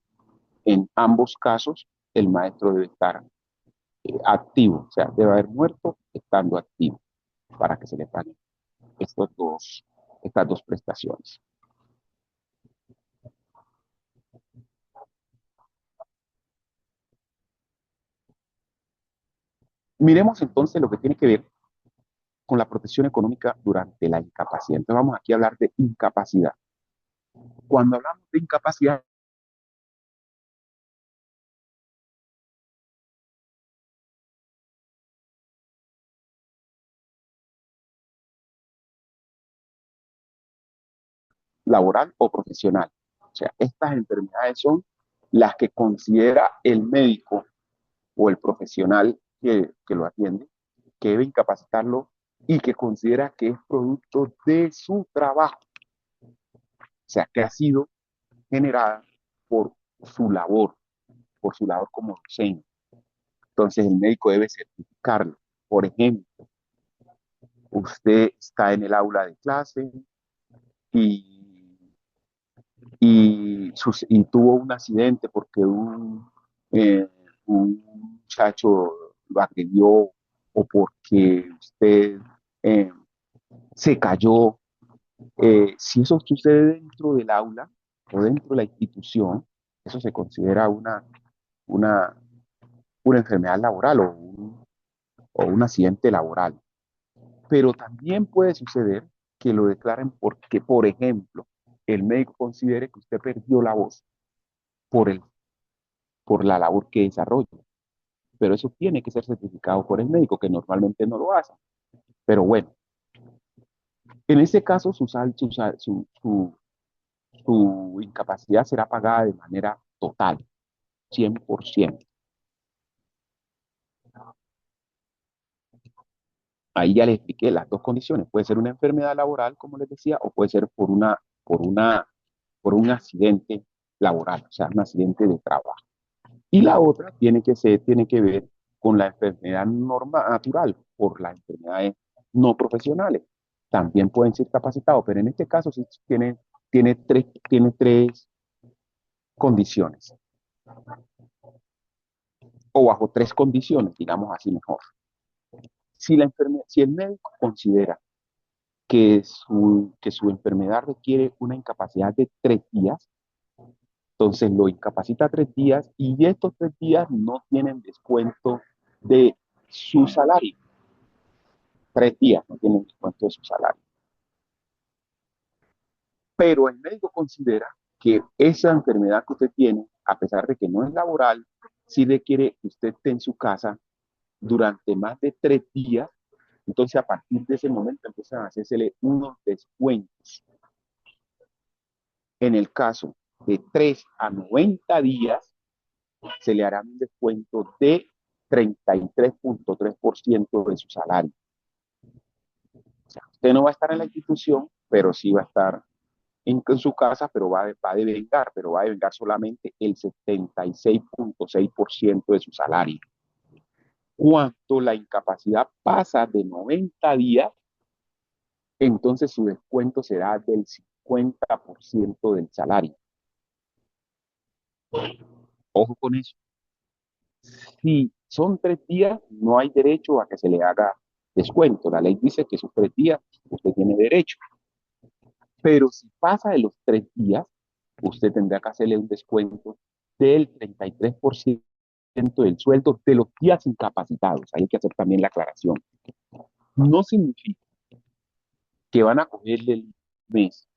en ambos casos el maestro debe estar activo, o sea, debe haber muerto estando activo para que se le paguen estas dos prestaciones. Miremos entonces lo que tiene que ver con la protección económica durante la incapacidad. Entonces vamos aquí a hablar de incapacidad. Cuando hablamos de incapacidad, laboral o profesional. O sea, estas enfermedades son las que considera el médico o el profesional que lo atiende, que debe incapacitarlo y que considera que es producto de su trabajo. O sea, que ha sido generada por por su labor como docente. Entonces el médico debe certificarlo. Por ejemplo, usted está en el aula de clase y, y tuvo un accidente porque eh, un muchacho lo agredió o porque usted eh, se cayó. Si eso sucede dentro del aula o dentro de la institución, eso se considera una, una enfermedad laboral o un accidente laboral. Pero también puede suceder que lo declaren porque, por ejemplo, el médico considere que usted perdió la voz por, por la labor que desarrolla. Pero eso tiene que ser certificado por el médico, que normalmente no lo hace. Pero bueno, en este caso su incapacidad será pagada de manera total, 100%. Ahí ya les expliqué las dos condiciones. Puede ser una enfermedad laboral, como les decía, o puede ser por un accidente laboral, o sea, un accidente de trabajo. Y la otra tiene que ver con la enfermedad natural, por las enfermedades no profesionales. También pueden ser capacitados, pero en este caso sí tiene tres condiciones, o bajo tres condiciones, digamos así mejor. Si el médico considera que su enfermedad requiere una incapacidad de 3 días, entonces lo incapacita 3 días y estos 3 días no tienen descuento de su salario. 3 días no tienen descuento de su salario. Pero el médico considera que esa enfermedad que usted tiene, a pesar de que no es laboral, sí requiere que usted esté en su casa durante más de 3 días. Entonces, a partir de ese momento empiezan a hacérsele unos descuentos. En el caso de 3 a 90 días, se le hará un descuento de 33.3% de su salario. O sea, usted no va a estar en la institución, pero sí va a estar en su casa, pero va a devengar, pero va a devengar solamente el 76.6% de su salario. Cuando la incapacidad pasa de 90 días, entonces su descuento será del 50% del salario. Ojo con eso. Si son 3 días, no hay derecho a que se le haga descuento. La ley dice que esos 3 días usted tiene derecho. Pero si pasa de los 3 días, usted tendrá que hacerle un descuento del 33% del sueldo de los días incapacitados. Hay que hacer también la aclaración. No significa que van a cogerle el mes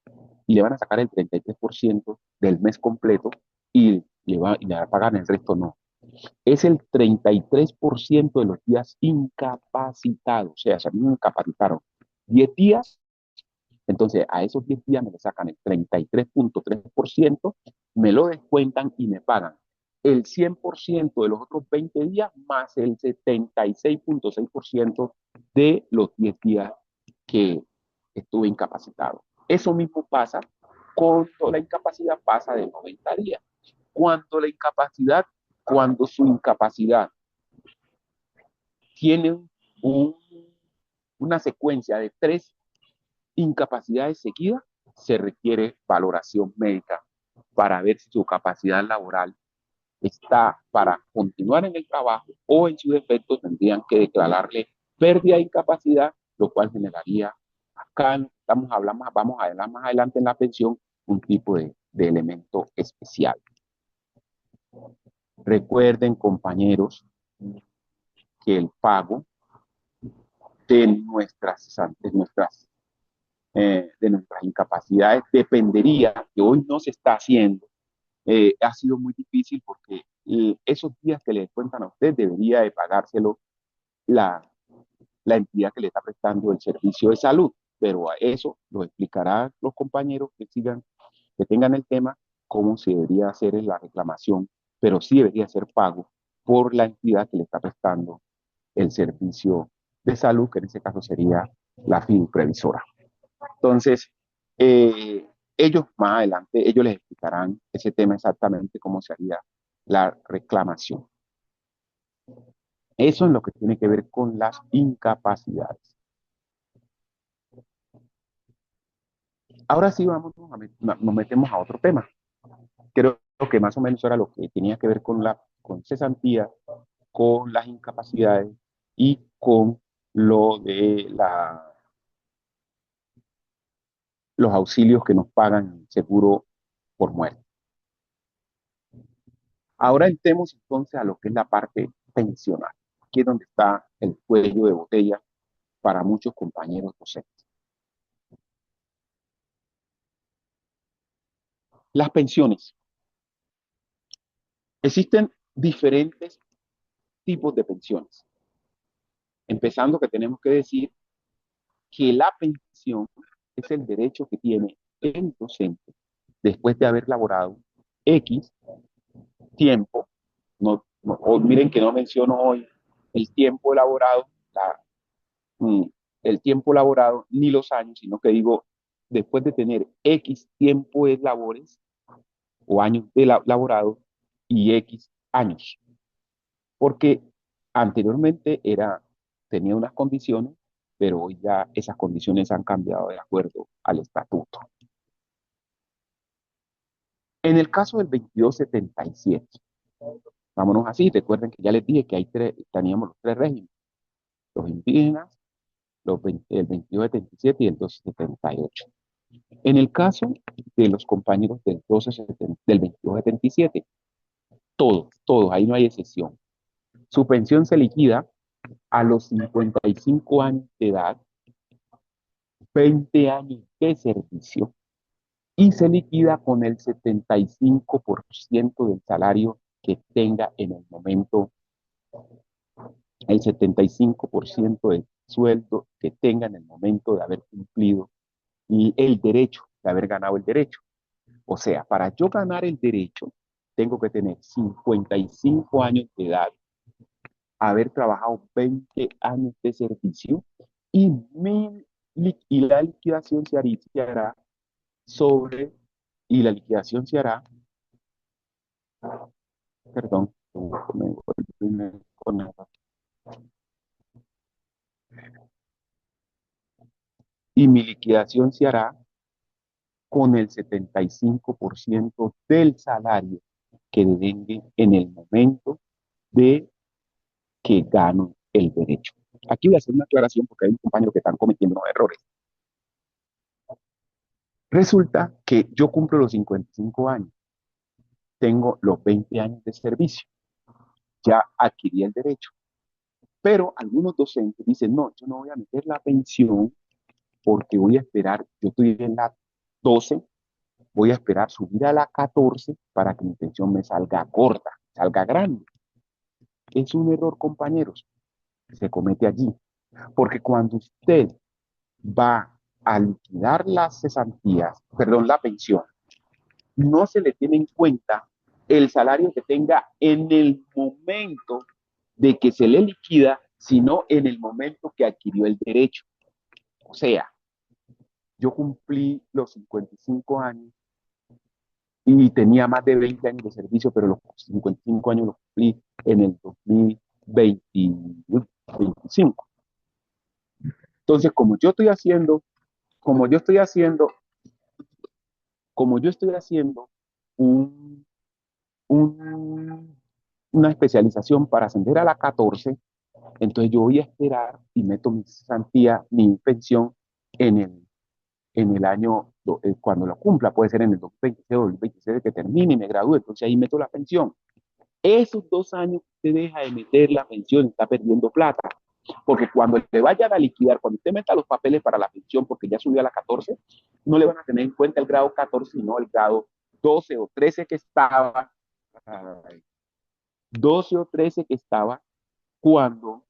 y le van a sacar el 33% del mes completo y le va a pagar el resto, no. Es el 33% de los días incapacitados. O sea, si a mí me incapacitaron 10 días, entonces a esos 10 días me le sacan el 33.3%, me lo descuentan y me pagan el 100% de los otros 20 días más el 76.6% de los 10 días que estuve incapacitado. Eso mismo pasa cuando la incapacidad pasa de 90 días. Cuando su incapacidad tiene un, una secuencia de 3 incapacidades seguidas, se requiere valoración médica para ver si su capacidad laboral está para continuar en el trabajo o en su defecto tendrían que declararle pérdida de incapacidad, lo cual generaría, acá vamos a hablar más adelante en la pensión, un tipo de elemento especial. Recuerden, compañeros, que el pago de nuestras incapacidades dependería, que hoy no se está haciendo. Ha sido muy difícil porque esos días que le descuentan a usted debería de pagárselo la, la entidad que le está prestando el servicio de salud, pero a eso lo explicarán los compañeros que tengan el tema, cómo se debería hacer la reclamación, pero sí debería ser pago por la entidad que le está prestando el servicio de salud, que en este caso sería la fiduprevisora. Entonces, ellos más adelante, ellos les explicarán ese tema exactamente cómo se haría la reclamación. Eso es lo que tiene que ver con las incapacidades. Ahora sí nos metemos a otro tema. Creo que más o menos era lo que tenía que ver con cesantía con las incapacidades y con lo de los auxilios que nos pagan el seguro por muerte. Ahora entremos entonces a lo que es la parte pensional. Aquí es donde está el cuello de botella para muchos compañeros docentes. Las pensiones. Existen diferentes tipos de pensiones. Empezando que tenemos que decir que la pensión es el derecho que tiene el docente después de haber laborado X tiempo. Miren que no menciono hoy el tiempo elaborado, el tiempo laborado ni los años, sino que digo después de tener X tiempo de labores o años de laborado y X años. Porque anteriormente tenía unas condiciones, pero hoy ya esas condiciones han cambiado de acuerdo al estatuto. En el caso del 2277, vámonos así, recuerden que ya les dije que teníamos los tres regímenes, los indígenas, el 2277 y el 1278. En el caso de los compañeros del 2277, todos, ahí no hay excepción. Su pensión se liquida a los 55 años de edad, 20 años de servicio, y se liquida con el 75% del salario que tenga en el momento, el 75% del sueldo que tenga en el momento de haber cumplido y el derecho, de haber ganado el derecho. O sea, para yo ganar el derecho, tengo que tener 55 años de edad, haber trabajado 20 años de servicio y, y la liquidación se hará sobre, y la liquidación se hará, perdón, y mi liquidación se hará con el 75% del salario que devengue en el momento de que gano el derecho. Aquí voy a hacer una aclaración porque hay un compañero que están cometiendo unos errores. Resulta que yo cumplo los 55 años, tengo los 20 años de servicio, ya adquirí el derecho, pero algunos docentes dicen, no, yo no voy a meter la pensión porque voy a esperar, yo estoy en la 12, voy a esperar subir a la 14 para que mi pensión me salga corta, salga grande. Es un error, compañeros, que se comete allí, porque cuando usted va a liquidar las cesantías, perdón, la pensión, no se le tiene en cuenta el salario que tenga en el momento de que se le liquida, sino en el momento que adquirió el derecho. O sea, yo cumplí los 55 años y tenía más de 20 años de servicio, pero los 55 años los cumplí en el 2025. Entonces, como yo estoy haciendo un, un, una especialización para ascender a la 14, entonces yo voy a esperar y meto mi cesantía, mi pensión en el año, cuando lo cumpla, puede ser en el 2026 o 2027 que termine y me gradúe, entonces ahí meto la pensión. Esos 2 años que usted deja de meter la pensión, está perdiendo plata. Porque cuando te vayan a liquidar, cuando usted meta los papeles para la pensión, porque ya subió a la 14, no le van a tener en cuenta el grado 14, sino el grado 12 o 13 que estaba, 12 o 13 que estaba cuando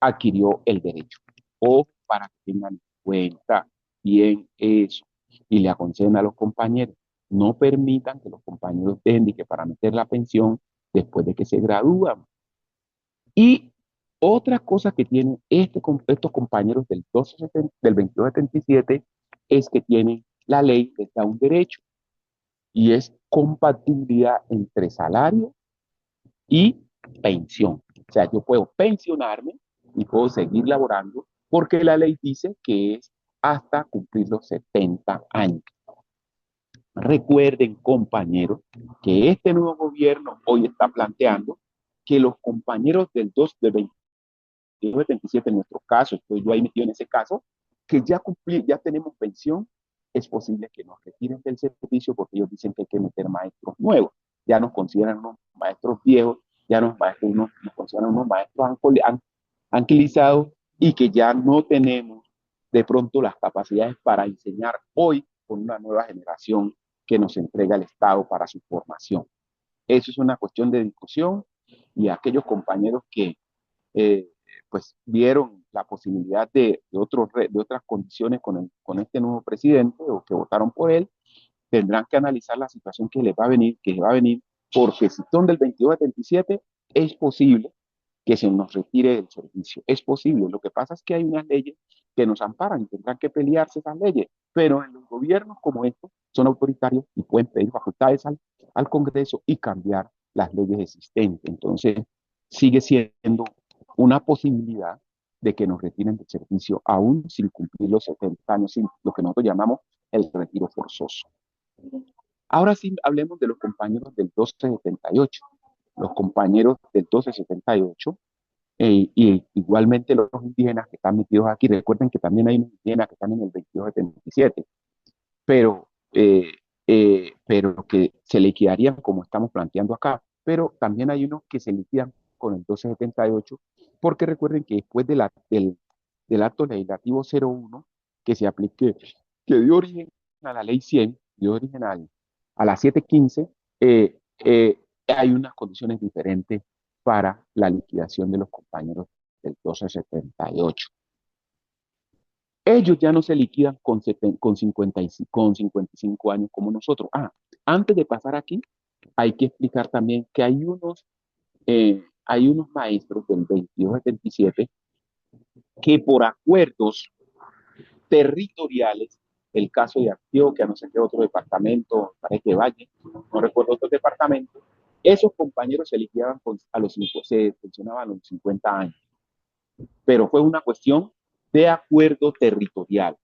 adquirió el derecho. O para que tengan en cuenta bien eso y le aconsejen a los compañeros, no permitan que los compañeros dejen que para meter la pensión después de que se gradúan. Y otra cosa que tienen estos compañeros del 2277 es que tienen la ley les da un derecho y es compatibilidad entre salario y pensión. O sea, yo puedo pensionarme y puedo seguir laborando porque la ley dice que es hasta cumplir los 70 años. Recuerden, compañeros, que este nuevo gobierno hoy está planteando que los compañeros del 2 del 27, en nuestro caso, estoy yo ahí metido en ese caso, que ya tenemos pensión, es posible que nos retiren del servicio porque ellos dicen que hay que meter maestros nuevos. Ya nos consideran unos maestros viejos, ya nos consideran unos maestros anquilizados y que ya no tenemos de pronto las capacidades para enseñar hoy con una nueva generación que nos entrega el Estado para su formación. Eso es una cuestión de discusión y aquellos compañeros que eh, pues vieron la posibilidad de otras condiciones con este nuevo presidente o que votaron por él, tendrán que analizar la situación que va a venir, porque si son del 22 al 27, es posible que se nos retire del servicio. Es posible. Lo que pasa es que hay unas leyes que nos amparan y tendrán que pelearse esas leyes. Pero en los gobiernos como estos son autoritarios y pueden pedir facultades al Congreso y cambiar las leyes existentes. Entonces, sigue siendo una posibilidad de que nos retiren del servicio aún sin cumplir los 70 años, sin lo que nosotros llamamos el retiro forzoso. Ahora sí hablemos de los compañeros del 1278. Los compañeros del 1278 y igualmente los indígenas que están metidos aquí. Recuerden que también hay unos indígenas que están en el 2277, pero, pero que se liquidarían como estamos planteando acá. Pero también hay unos que se liquidan con el 1278, porque recuerden que después del acto legislativo 01 que se aplique, que dio origen a la ley 100, dio origen a la 715, hay unas condiciones diferentes para la liquidación de los compañeros del 1278. Ellos ya no se liquidan con 55 años como nosotros. Antes de pasar aquí, hay que explicar también que hay unos maestros del 2277 que por acuerdos territoriales, el caso de Antioquia, no sé qué otro departamento, parece que Valle, no recuerdo otro departamento, esos compañeros se liquidaban se pensionaban a los 50 años, pero fue una cuestión de acuerdo territorial.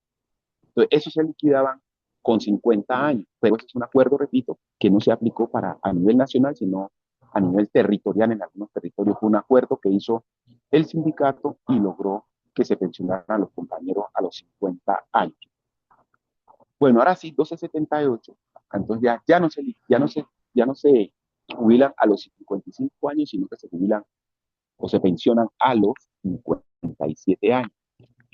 Entonces, esos se liquidaban con 50 años, pero ese es un acuerdo, repito, que no se aplicó a nivel nacional, sino a nivel territorial. En algunos territorios fue un acuerdo que hizo el sindicato y logró que se pensionaran a los compañeros a los 50 años. Bueno, ahora sí, 1278, entonces ya no se jubilan a los 55 años, sino que se jubilan o se pensionan a los 57 años,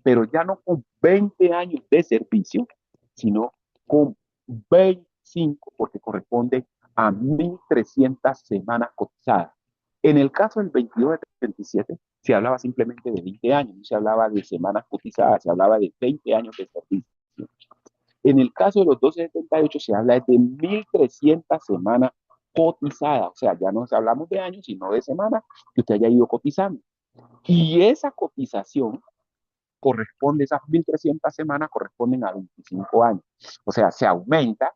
pero ya no con 20 años de servicio, sino con 25, porque corresponde a 1.300 semanas cotizadas. En el caso del 22 de 27, se hablaba simplemente de 20 años, no se hablaba de semanas cotizadas, se hablaba de 20 años de servicio. En el caso de los 1278 se habla de 1.300 semanas cotizadas, o sea, ya no hablamos de años, sino de semanas que usted haya ido cotizando. Y esa cotización corresponde, esas 1.300 semanas corresponden a 25 años. O sea, se aumenta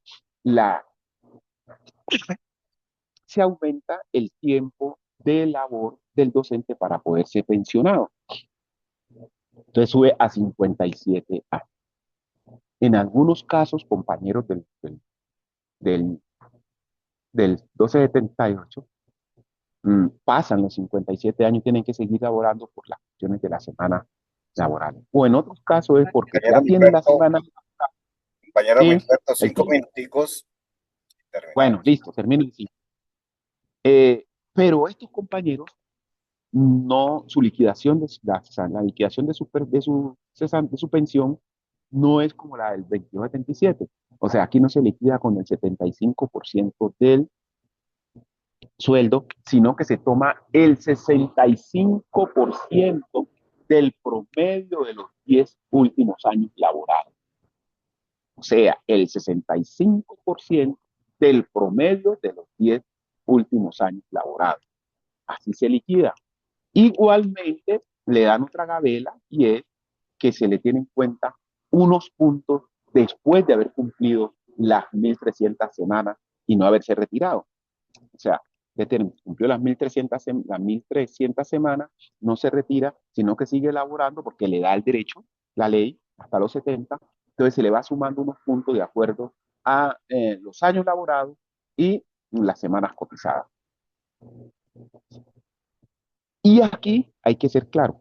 el tiempo de labor del docente para poder ser pensionado. Entonces sube a 57 años. En algunos casos, compañeros del 1278, pasan los 57 años y tienen que seguir laborando por las cuestiones de la semana laboral. O en otros casos es porque ya tienen la semana. Compañero Wilberto, 5 minuticos. Bueno, listo, termino. Pero estos compañeros, no, su liquidación, la liquidación de su pensión no es como la del 2277. O sea, aquí no se liquida con el 75% del sueldo, sino que se toma el 65% del promedio de los 10 últimos años laborales. O sea, el 65% del promedio de los 10 últimos años laborados. Así se liquida. Igualmente, le dan otra gabela y es que se le tiene en cuenta unos puntos después de haber cumplido las 1.300 semanas y no haberse retirado. O sea, cumplió las 1.300 semanas, no se retira, sino que sigue laborando porque le da el derecho, la ley, hasta los 70. Entonces se le va sumando unos puntos de acuerdo a los años laborados y las semanas cotizadas. Y aquí hay que ser claro,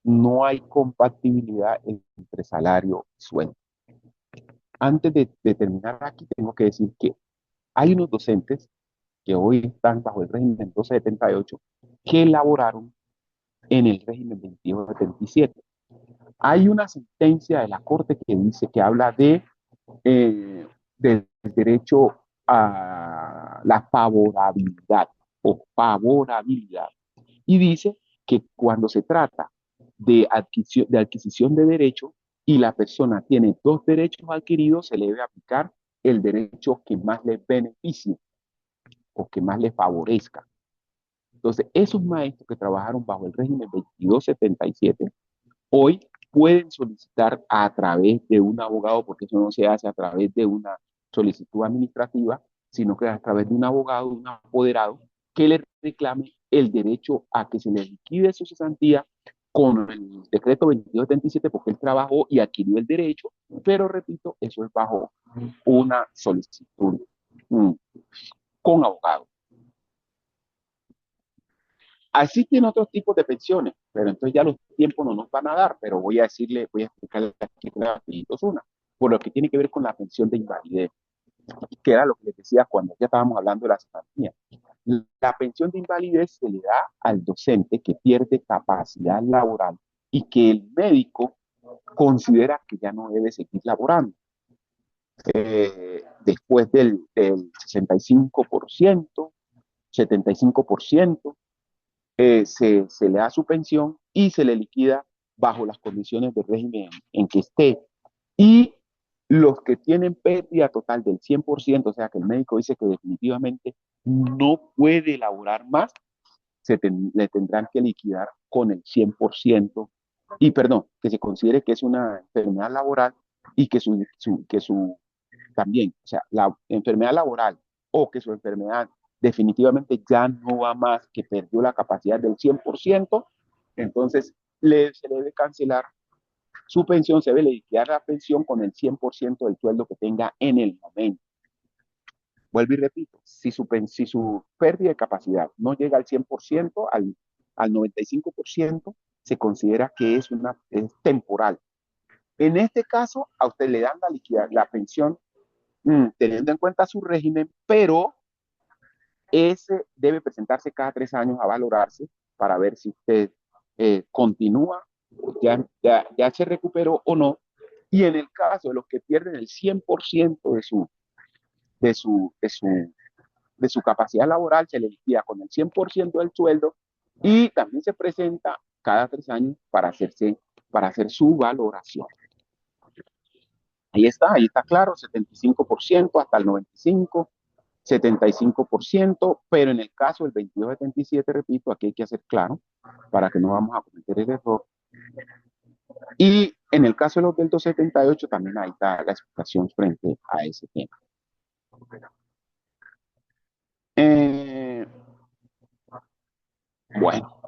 no hay compatibilidad entre salario y sueldo. Antes de terminar aquí, tengo que decir que hay unos docentes que hoy están bajo el régimen 1278 que elaboraron en el régimen 2277. Hay una sentencia de la Corte que dice que habla del derecho a la favorabilidad o favorabilidad y dice que cuando se trata de adquisición de derecho y la persona tiene dos derechos adquiridos, se le debe aplicar el derecho que más le beneficie o que más le favorezca. Entonces, esos maestros que trabajaron bajo el régimen 2277 hoy pueden solicitar a través de un abogado, porque eso no se hace a través de una solicitud administrativa, sino que a través de un abogado, un apoderado, que le reclame el derecho a que se le liquide su cesantía con el decreto 2277, porque él trabajó y adquirió el derecho, pero repito, eso es bajo una solicitud con abogado. Así tiene otros tipos de pensiones, pero entonces ya los tiempos no nos van a dar, pero voy a explicarle aquí una, por lo que tiene que ver con la pensión de invalidez, que era lo que les decía cuando ya estábamos hablando de la cesantía. La pensión de invalidez se le da al docente que pierde capacidad laboral y que el médico considera que ya no debe seguir laborando. Después del 65%, 75%, se le da su pensión y se le liquida bajo las condiciones del régimen en que esté. Y los que tienen pérdida total del 100%, o sea que el médico dice que definitivamente no puede elaborar más, le tendrán que liquidar con el 100%, y perdón, que se considere que es una enfermedad laboral y que también, o sea, la enfermedad laboral o que su enfermedad definitivamente ya no va más, que perdió la capacidad del 100%, entonces se le debe cancelar su pensión, se debe liquidar la pensión con el 100% del sueldo que tenga en el momento. Vuelvo y repito, si su pérdida de capacidad no llega al 100%, al 95%, se considera que es temporal. En este caso, a usted le dan la pensión teniendo en cuenta su régimen, pero ese debe presentarse cada 3 años a valorarse para ver si usted continúa, ya se recuperó o no. Y en el caso de los que pierden el 100% de su, de su, de su capacidad laboral, se le liquida con el 100% del sueldo y también se presenta cada 3 años para hacer su valoración. Ahí está claro, 75% hasta el 95%, 75%, pero en el caso del 2277, repito, aquí hay que hacer claro para que no vamos a cometer el error. Y en el caso de los del 278 también ahí está la explicación frente a ese tema. Bueno,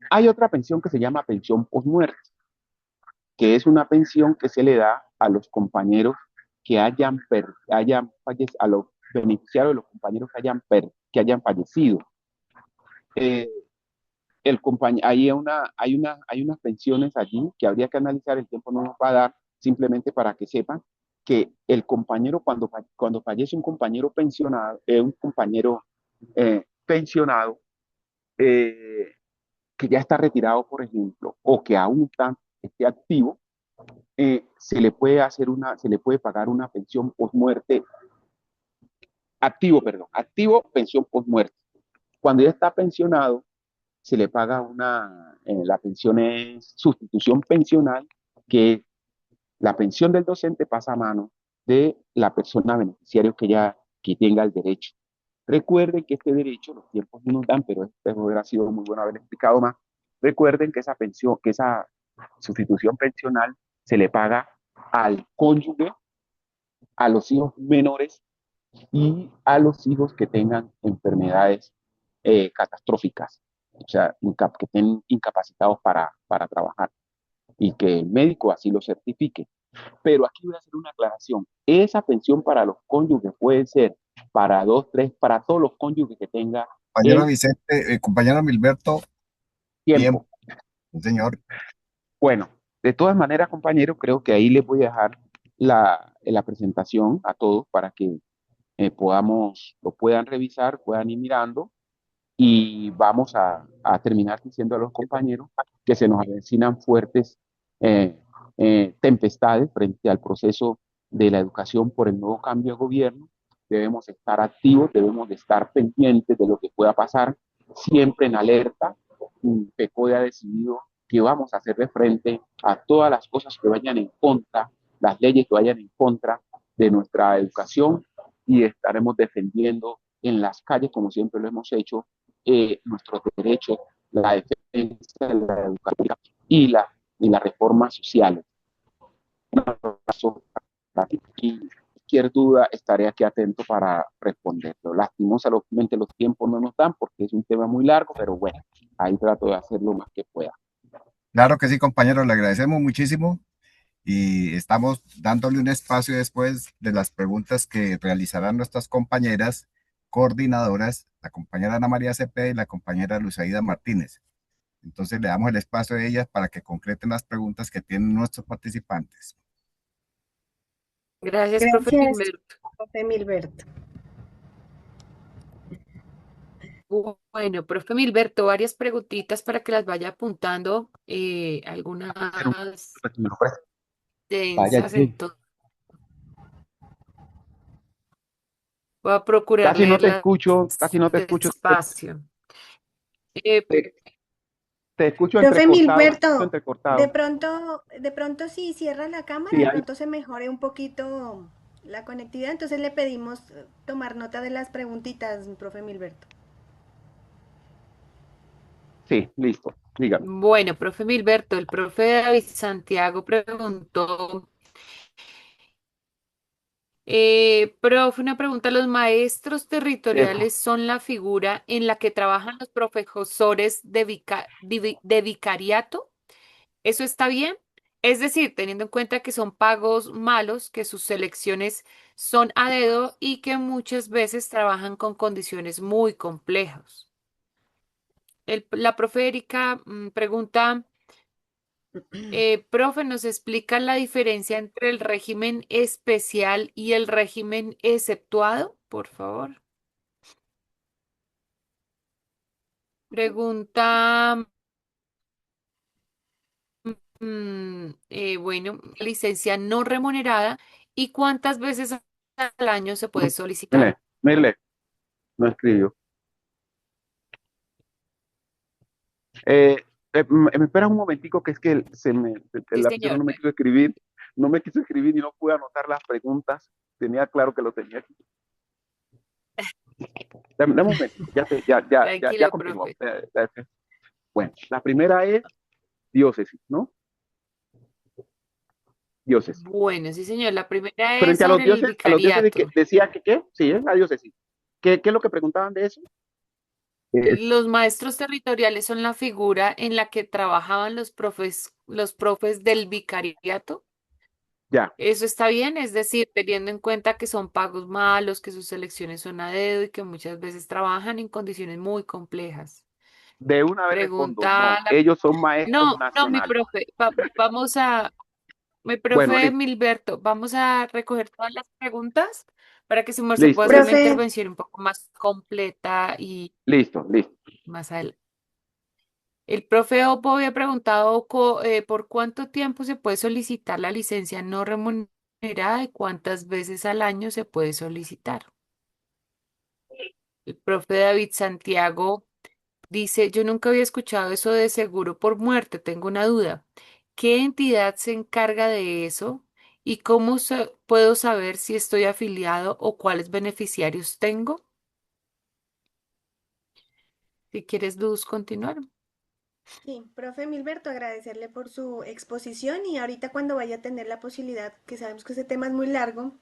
hay otra pensión que se llama pensión posmuerte, que es una pensión que se le da a los compañeros que hayan fallecido, a los beneficiarios de los compañeros que hayan fallecido. Hay unas pensiones allí que habría que analizar, el tiempo no nos va a dar, simplemente para que sepan que el compañero, cuando fallece un compañero pensionado, que ya está retirado, por ejemplo, o que aún esté activo, se le puede pagar una pensión postmuerte, activo, pensión postmuerte. Cuando ya está pensionado, se le paga la pensión es sustitución pensional, que la pensión del docente pasa a mano de la persona beneficiaria que tenga el derecho. Recuerden que este derecho, los tiempos no nos dan, pero hubiera sido muy bueno haber explicado más. Recuerden que esa sustitución pensional se le paga al cónyuge, a los hijos menores y a los hijos que tengan enfermedades catastróficas, o sea, que estén incapacitados para trabajar y que el médico así lo certifique. Pero aquí voy a hacer una aclaración. Esa pensión para los cónyuges puede ser para dos, tres, para todos los cónyuges que tenga Compañero el Vicente, compañero Milberto, tiempo, tiempo. señor. Bueno, de todas maneras, compañeros, creo que ahí les voy a dejar la presentación a todos para que lo puedan revisar, puedan ir mirando y vamos a terminar diciendo a los compañeros que se nos avecinan fuertes eh, tempestades frente al proceso de la educación por el nuevo cambio de gobierno. Debemos estar activos, debemos de estar pendientes de lo que pueda pasar, siempre en alerta. PECODE ha decidido que vamos a hacerle frente a todas las cosas que vayan en contra, las leyes que vayan en contra de nuestra educación y estaremos defendiendo en las calles, como siempre lo hemos hecho, nuestros derechos, la defensa de la educación y las reformas sociales. Y cualquier duda estaré aquí atento para responderlo. Lastimosamente los tiempos no nos dan porque es un tema muy largo, pero bueno, ahí trato de hacer lo más que pueda. Claro que sí, compañero, le agradecemos muchísimo y estamos dándole un espacio después de las preguntas que realizarán nuestras compañeras coordinadoras, la compañera Ana María Cepeda y la compañera Luzaida Martínez. Entonces le damos el espacio a ellas para que concreten las preguntas que tienen nuestros participantes. Gracias, profe Gracias, Gilberto. profe Milberto. Bueno, profe Milberto, varias preguntitas para que las vaya apuntando, algunas Vaya, densas, entonces voy a procurar leerlas casi no te escucho, despacio. Eh, te, te escucho Profe Milberto, entrecortado. de pronto si cierra la cámara, Sí, de ahí, pronto se mejore un poquito la conectividad, entonces le pedimos tomar nota de las preguntitas, profe Milberto. sí, listo, dígame. bueno, profe Milberto, el profe David Santiago preguntó, profe, una pregunta, ¿los maestros Eso. territoriales son la figura en la que trabajan los profesores de vicariato? ¿Eso está bien? Es decir, teniendo en cuenta que son pagos malos, que sus selecciones son a dedo y que muchas veces trabajan con condiciones muy complejas. La profe Erika pregunta, profe, ¿nos explica la diferencia entre el régimen especial y el régimen exceptuado, por favor? Pregunta, bueno, licencia no remunerada y cuántas veces al año se puede solicitar. Mire, no escribió. Eh, me espera un momentico que es que el Sí, lapicero señor. no me quiso escribir y no pude anotar las preguntas. Tenía claro que lo tenía aquí. Dame un momentico, ya Tranquilo, continuamos. profe. Bueno, la primera es diócesis, ¿no? Diócesis. Bueno, sí, señor. La primera es Frente sobre el a los dioses que vicariato. decía que qué, sí, es la diócesis. ¿Qué es lo que preguntaban de eso? Es, Los maestros territoriales son la figura en la que trabajaban los profes del vicariato. ya, Eso está bien, es decir, teniendo en cuenta que son pagos malos, que sus selecciones son a dedo y que muchas veces trabajan en condiciones muy complejas. de una vez respondo, Pregunta no, ellos son maestros No, no, mi nacionales. profe, mi Bueno, profe listo, Milberto, vamos a recoger todas las preguntas para que su merced pueda listo, hacer listo, una Profe, intervención un poco más completa y listo, listo. más adelante. El profe Oppo había preguntado por cuánto tiempo se puede solicitar la licencia no remunerada y cuántas veces al año se puede solicitar. El profe David Santiago dice, yo nunca había escuchado eso de seguro por muerte, tengo una duda. ¿Qué entidad se encarga de eso? ¿Y cómo puedo saber si estoy afiliado o cuáles beneficiarios tengo? Si quieres, Luz, continuar. sí, profe Milberto, agradecerle por su exposición y ahorita cuando vaya a tener la posibilidad, que sabemos que ese tema es muy largo,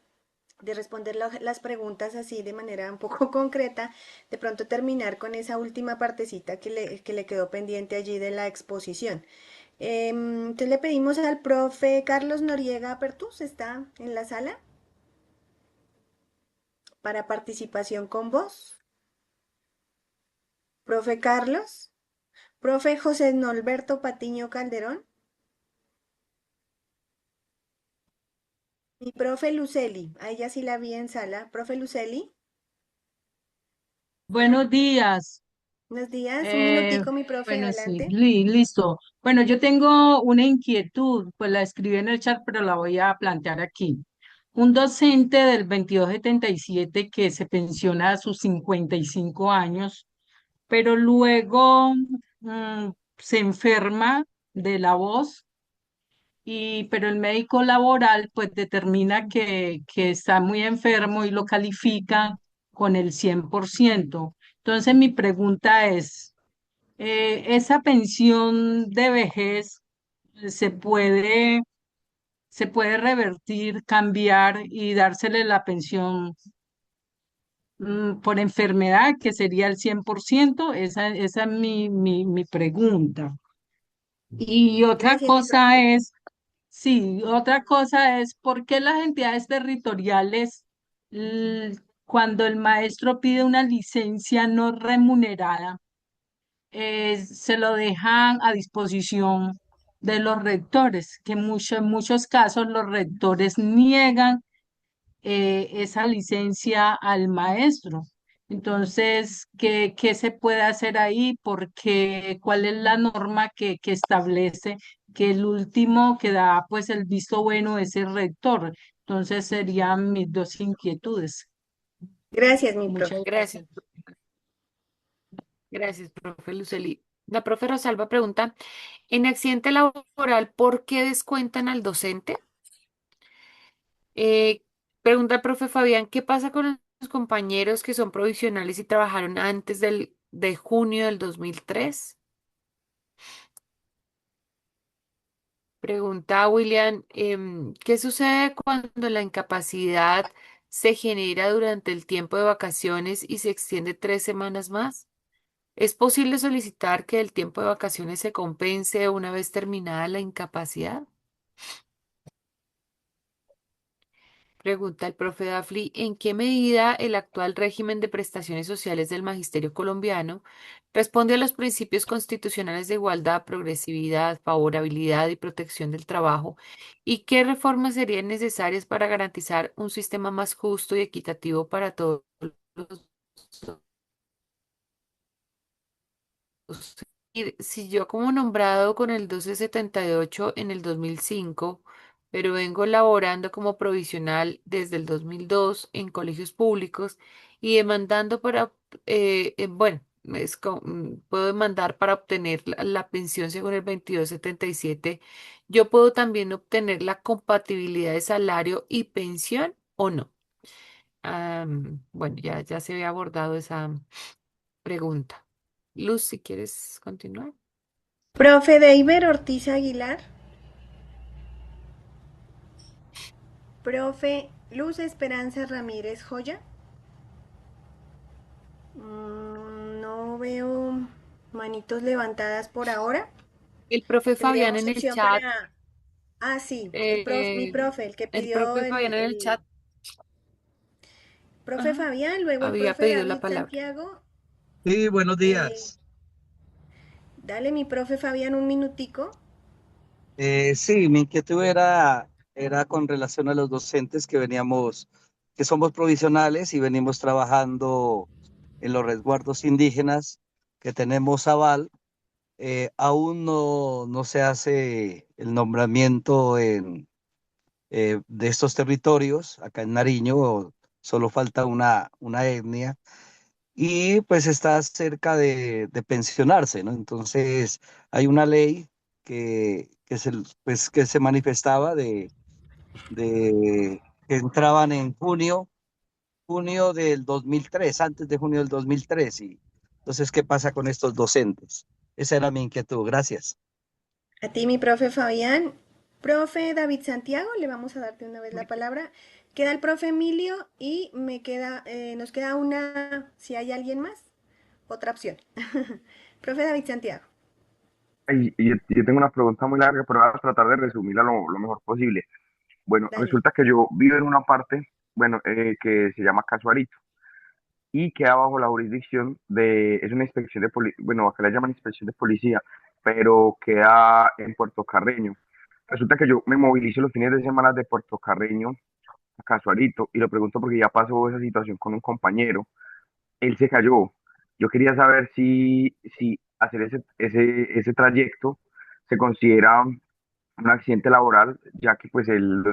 de responder las preguntas así de manera un poco concreta, de pronto terminar con esa última partecita que le quedó pendiente allí de la exposición. Entonces le pedimos al profe Carlos Noriega Pertus, está en la sala para participación con voz. Profe Carlos, profe José Norberto Patiño Calderón, mi profe Luceli, a ella sí la vi en sala. Profe Luceli, Buenos días. buenos días, un Eh, minutico, mi profe, bueno, sí, adelante. listo. Bueno, yo tengo una inquietud, pues la escribí en el chat, pero la voy a plantear aquí. Un docente del 2277 que se pensiona a sus 55 años, pero luego se enferma de la voz pero el médico laboral pues determina que está muy enfermo y lo califica con el 100%. Entonces mi pregunta es, ¿esa pensión de vejez se puede, se puede revertir, cambiar y dársele la pensión por enfermedad, que sería el 100%? Esa es mi pregunta. Y otra Gracias, mi cosa profe. es, sí, otra cosa es por qué las entidades territoriales, cuando el maestro pide una licencia no remunerada, se lo dejan a disposición de los rectores, que en muchos casos los rectores niegan esa licencia al maestro. Entonces, ¿qué se puede hacer ahí? Porque, ¿cuál es la norma que establece que el último que da pues el visto bueno es el rector? Entonces, serían mis dos inquietudes. Gracias, mi Muchas profe. Gracias, gracias. gracias, profe Luceli. La profe Rosalba pregunta, en accidente laboral, ¿por qué descuentan al docente? Eh, Pregunta el profe Fabián, ¿qué pasa con los compañeros que son provisionales y trabajaron antes de junio del 2003? Pregunta William, ¿qué sucede cuando la incapacidad se genera durante el tiempo de vacaciones y se extiende 3 semanas más? ¿Es posible solicitar que el tiempo de vacaciones se compense una vez terminada la incapacidad? Pregunta el profe Dafli, ¿en qué medida el actual régimen de prestaciones sociales del magisterio colombiano responde a los principios constitucionales de igualdad, progresividad, favorabilidad y protección del trabajo? ¿Y qué reformas serían necesarias para garantizar un sistema más justo y equitativo para todos los si yo como nombrado con el 1278 en el 2005, pero vengo laborando como provisional desde el 2002 en colegios públicos y demandando para, bueno, puedo demandar para obtener la pensión según el 2277, yo puedo también obtener la compatibilidad de salario y pensión o no. Bueno, ya se había abordado esa pregunta. Luz, si quieres continuar. Profe Deiber Ortiz Aguilar, profe Luz Esperanza Ramírez Joya. No veo manitos levantadas por ahora. El profe Fabián Tendríamos en el opción chat, para... Ah, sí, mi eh, profe, el que el pidió profe Fabián en el chat, profe ajá, Fabián, luego el había profe pedido la David palabra. Santiago. Sí, buenos Eh, días. Dale, mi profe Fabián, un minutico. Sí, mi inquietud era con relación a los docentes que veníamos, que somos provisionales y venimos trabajando en los resguardos indígenas que tenemos aval. Aún no se hace el nombramiento de estos territorios. Acá en Nariño solo falta una etnia y pues está cerca de pensionarse, ¿no? Entonces hay una ley que se manifestaba de que entraban en junio del 2003, antes de junio del 2003. Y entonces, ¿qué pasa con estos docentes? Esa era mi inquietud. Gracias. A ti, mi profe Fabián. Profe David Santiago, le vamos a darte una vez la palabra. Queda el profe Emilio y nos queda una, si hay alguien más, otra opción. Profe David Santiago. yo tengo una pregunta muy larga, pero voy a tratar de resumirla lo mejor posible. Bueno, Dale. resulta que yo vivo en una parte, bueno, que se llama Casuarito y queda bajo la jurisdicción es una inspección de policía, bueno, acá le llaman inspección de policía, pero queda en Puerto Carreño. Resulta que yo me movilizo los fines de semana de Puerto Carreño a Casuarito y lo pregunto porque ya pasó esa situación con un compañero, él se cayó. Yo quería saber si hacer ese trayecto se considera un accidente laboral, ya que pues en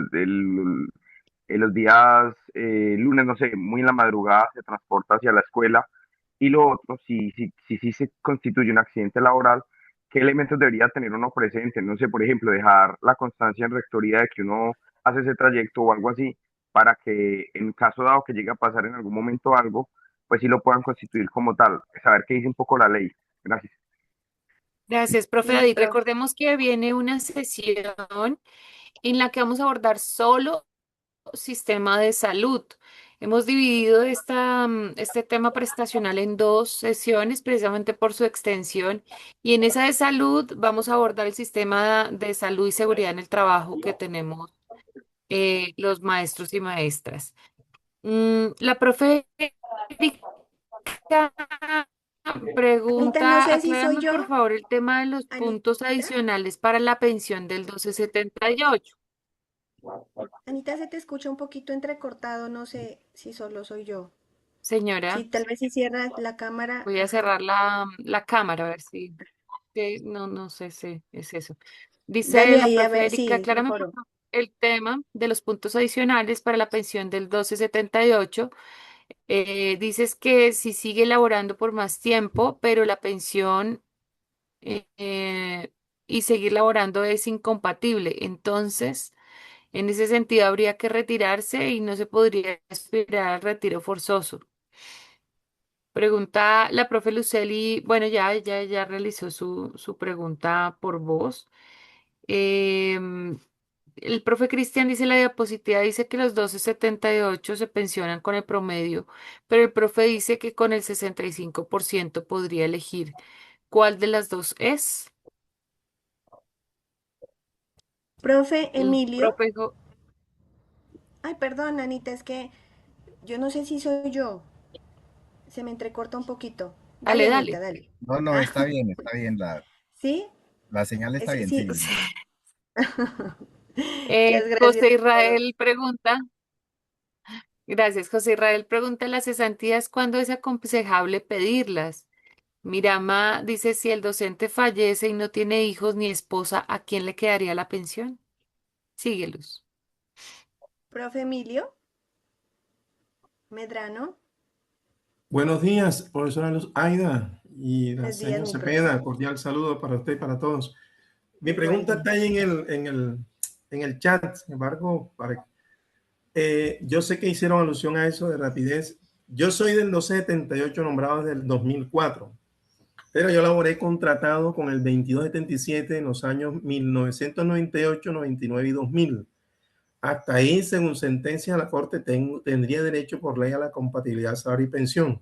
los días lunes, no sé, muy en la madrugada se transporta hacia la escuela. Y lo otro, si se constituye un accidente laboral, ¿qué elementos debería tener uno presente? No sé, por ejemplo, dejar la constancia en rectoría de que uno hace ese trayecto o algo así, para que en caso dado que llegue a pasar en algún momento algo, pues sí lo puedan constituir como tal, saber qué dice un poco la ley. Gracias. Gracias, profe Sí, David. profe. Recordemos que viene una sesión en la que vamos a abordar solo sistema de salud. Hemos dividido este tema prestacional en dos sesiones, precisamente por su extensión, y en esa de salud vamos a abordar el sistema de salud y seguridad en el trabajo que tenemos los maestros y maestras. La profe Erika Anita, no pregunta, sé si soy aclárame por yo. favor el tema de los Anita, puntos adicionales para la pensión del 1278. Anita, se te escucha un poquito entrecortado, no sé si solo soy yo. Sí, Señora, tal vez si cierras la cámara, voy a ajá. cerrar la cámara a ver si, no sé si es eso. Dice Dale la ahí a profe ver, Erika, sí, aclárame por mejoró. favor el tema de los puntos adicionales para la pensión del 1278. Dices que si sigue laborando por más tiempo, pero la pensión eh, y seguir laborando es incompatible. Entonces, en ese sentido, habría que retirarse y no se podría aspirar al retiro forzoso. Pregunta la profe Luceli, bueno, ya realizó su pregunta por voz. Em, el profe Cristian dice la diapositiva, dice que los 1278 se pensionan con el promedio, pero el profe dice que con el 65% podría elegir. ¿Cuál de las dos es? Profe El Emilio. profe Ay, perdón, Anita, es que yo no sé si soy yo. Se me entrecorta un poquito. Dale, dale, Anita, dale. dale. No, no, Ah, está bien, ¿sí? la señal está bien, Sí. sí. Muchas gracias José a todos. Israel pregunta, gracias, José Israel pregunta las cesantías, ¿cuándo es aconsejable pedirlas? Mirama dice, si el docente fallece y no tiene hijos ni esposa, ¿a quién le quedaría la pensión? Síguelos. Profe Emilio Medrano. Buenos días, profesora Luz Aida y la Buenos días, señora mi profe. Cepeda. Cordial saludo para usted y para todos. Mi pregunta está Igualmente. ahí en el chat. Sin embargo, yo sé que hicieron alusión a eso de rapidez. Yo soy del 1278 nombrado desde el 2004, pero yo laboré contratado con el 2277 en los años 1998, 99 y 2000. Hasta ahí, según sentencia de la Corte, tendría derecho por ley a la compatibilidad salario y pensión.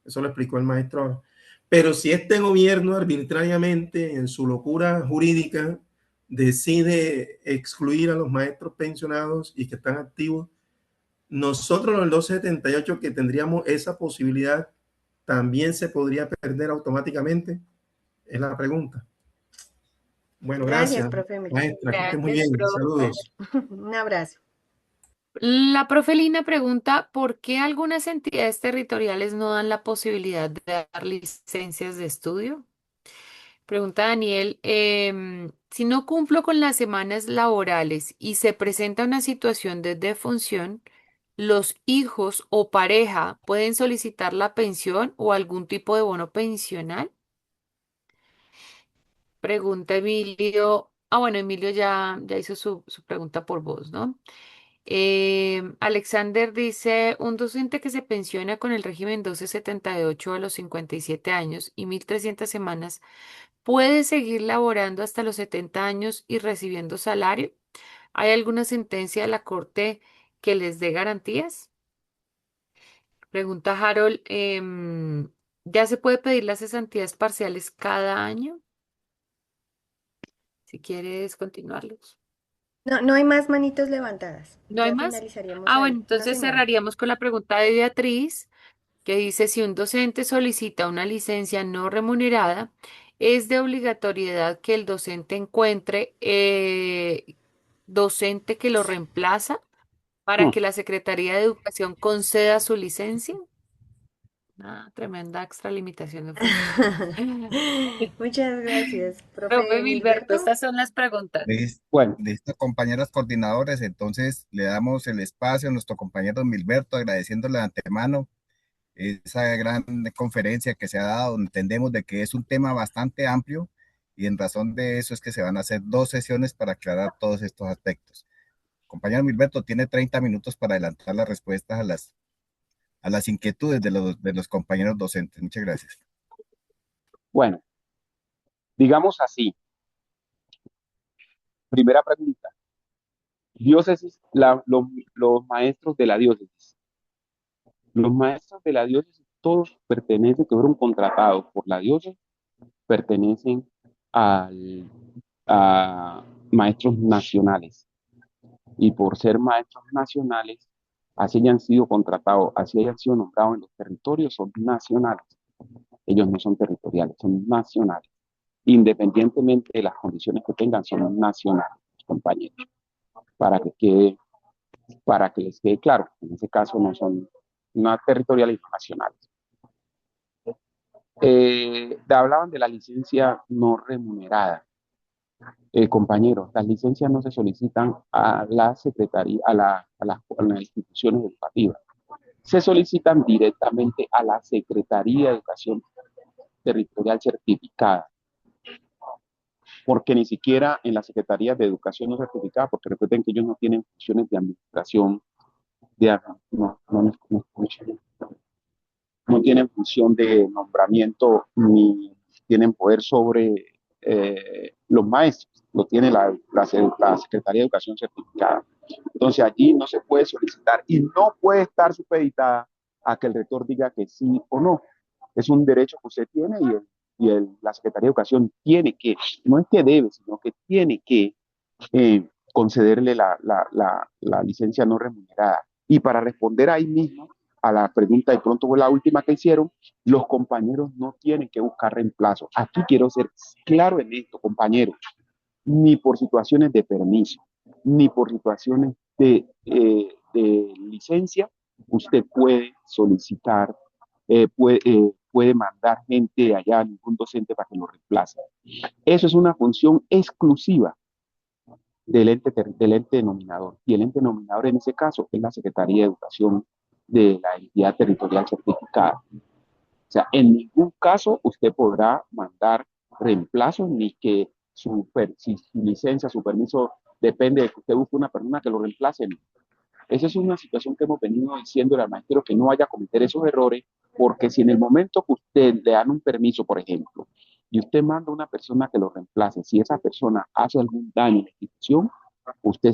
Eso lo explicó el maestro. Pero si este gobierno arbitrariamente, en su locura jurídica, decide excluir a los maestros pensionados y que están activos, nosotros los 278 que tendríamos esa posibilidad, ¿también se podría perder automáticamente? Es la pregunta. Bueno, Gracias, gracias, profe Emilio. maestra, que esté muy Gracias, bien. profe. Saludos. Un abrazo. La profe Lina pregunta, ¿por qué algunas entidades territoriales no dan la posibilidad de dar licencias de estudio? Pregunta Daniel, si no cumplo con las semanas laborales y se presenta una situación de defunción, ¿los hijos o pareja pueden solicitar la pensión o algún tipo de bono pensional? Pregunta Emilio. Ah, bueno, Emilio ya hizo su pregunta por voz, ¿no? Alexander dice, un docente que se pensiona con el régimen 1278 a los 57 años y 1300 semanas, ¿puede seguir laborando hasta los 70 años y recibiendo salario? ¿Hay alguna sentencia de la Corte que les dé garantías? Pregunta Harold, ¿ya se puede pedir las cesantías parciales cada año? Si quieres continuarlos. No, no hay más manitos levantadas. ¿No hay Ya más? finalizaríamos Ah, bueno, ahí. No, entonces señora. cerraríamos con la pregunta de Beatriz, que dice, si un docente solicita una licencia no remunerada, es de obligatoriedad que el docente encuentre docente que lo reemplaza para Hmm. que la Secretaría de Educación conceda su licencia. Una tremenda extralimitación de funciones. Muchas gracias, Profe profe Milberto, Milberto. estas son las preguntas. Bueno, Listo, compañeros coordinadores, entonces le damos el espacio a nuestro compañero Milberto, agradeciéndole de antemano esa gran conferencia que se ha dado. Entendemos de que es un tema bastante amplio y en razón de eso es que se van a hacer dos sesiones para aclarar todos estos aspectos. Compañero Milberto, tiene 30 minutos para adelantar las respuestas a las inquietudes de los compañeros docentes. Muchas gracias. bueno, digamos así. Primera pregunta. Diócesis, los maestros de la diócesis. Los maestros de la diócesis, todos pertenecen, que fueron contratados por la diócesis, pertenecen al, a maestros nacionales. Y por ser maestros nacionales, así hayan sido contratados, así hayan sido nombrados en los territorios, son nacionales. Ellos no son territoriales, son nacionales. Independientemente de las condiciones que tengan, son nacionales, compañeros. Para que quede, para que les quede claro, en ese caso no son territoriales, sino nacionales. Hablaban de la licencia no remunerada. Compañeros, las licencias no se solicitan a la secretaría, a las instituciones educativas. Se solicitan directamente a la Secretaría de Educación Territorial certificada, porque ni siquiera en la Secretaría de Educación no certificada, porque recuerden que ellos no tienen funciones de administración, no tienen función de nombramiento ni tienen poder sobre los maestros, lo tiene la Secretaría de Educación certificada. Entonces allí no se puede solicitar y no puede estar supeditada a que el rector diga que sí o no. Es un derecho que usted tiene la Secretaría de Educación tiene que, no es que debe, sino que tiene que concederle la licencia no remunerada. Y para responder ahí mismo a la pregunta, de pronto fue la última que hicieron, los compañeros no tienen que buscar reemplazo. Aquí quiero ser claro en esto, compañeros, ni por situaciones de permiso, ni por situaciones de licencia, usted puede solicitar, puede mandar gente allá, ningún docente para que lo reemplace. Eso es una función exclusiva del ente denominador. Y el ente denominador en ese caso es la Secretaría de Educación de la entidad territorial certificada. O sea, en ningún caso usted podrá mandar reemplazos ni que si su licencia, su permiso depende de que usted busque una persona que lo reemplace. No. Esa es una situación que hemos venido diciendo al maestro, que no vaya a cometer esos errores, porque si en el momento que usted le dan un permiso, por ejemplo, y usted manda a una persona que lo reemplace, si esa persona hace algún daño en la institución, usted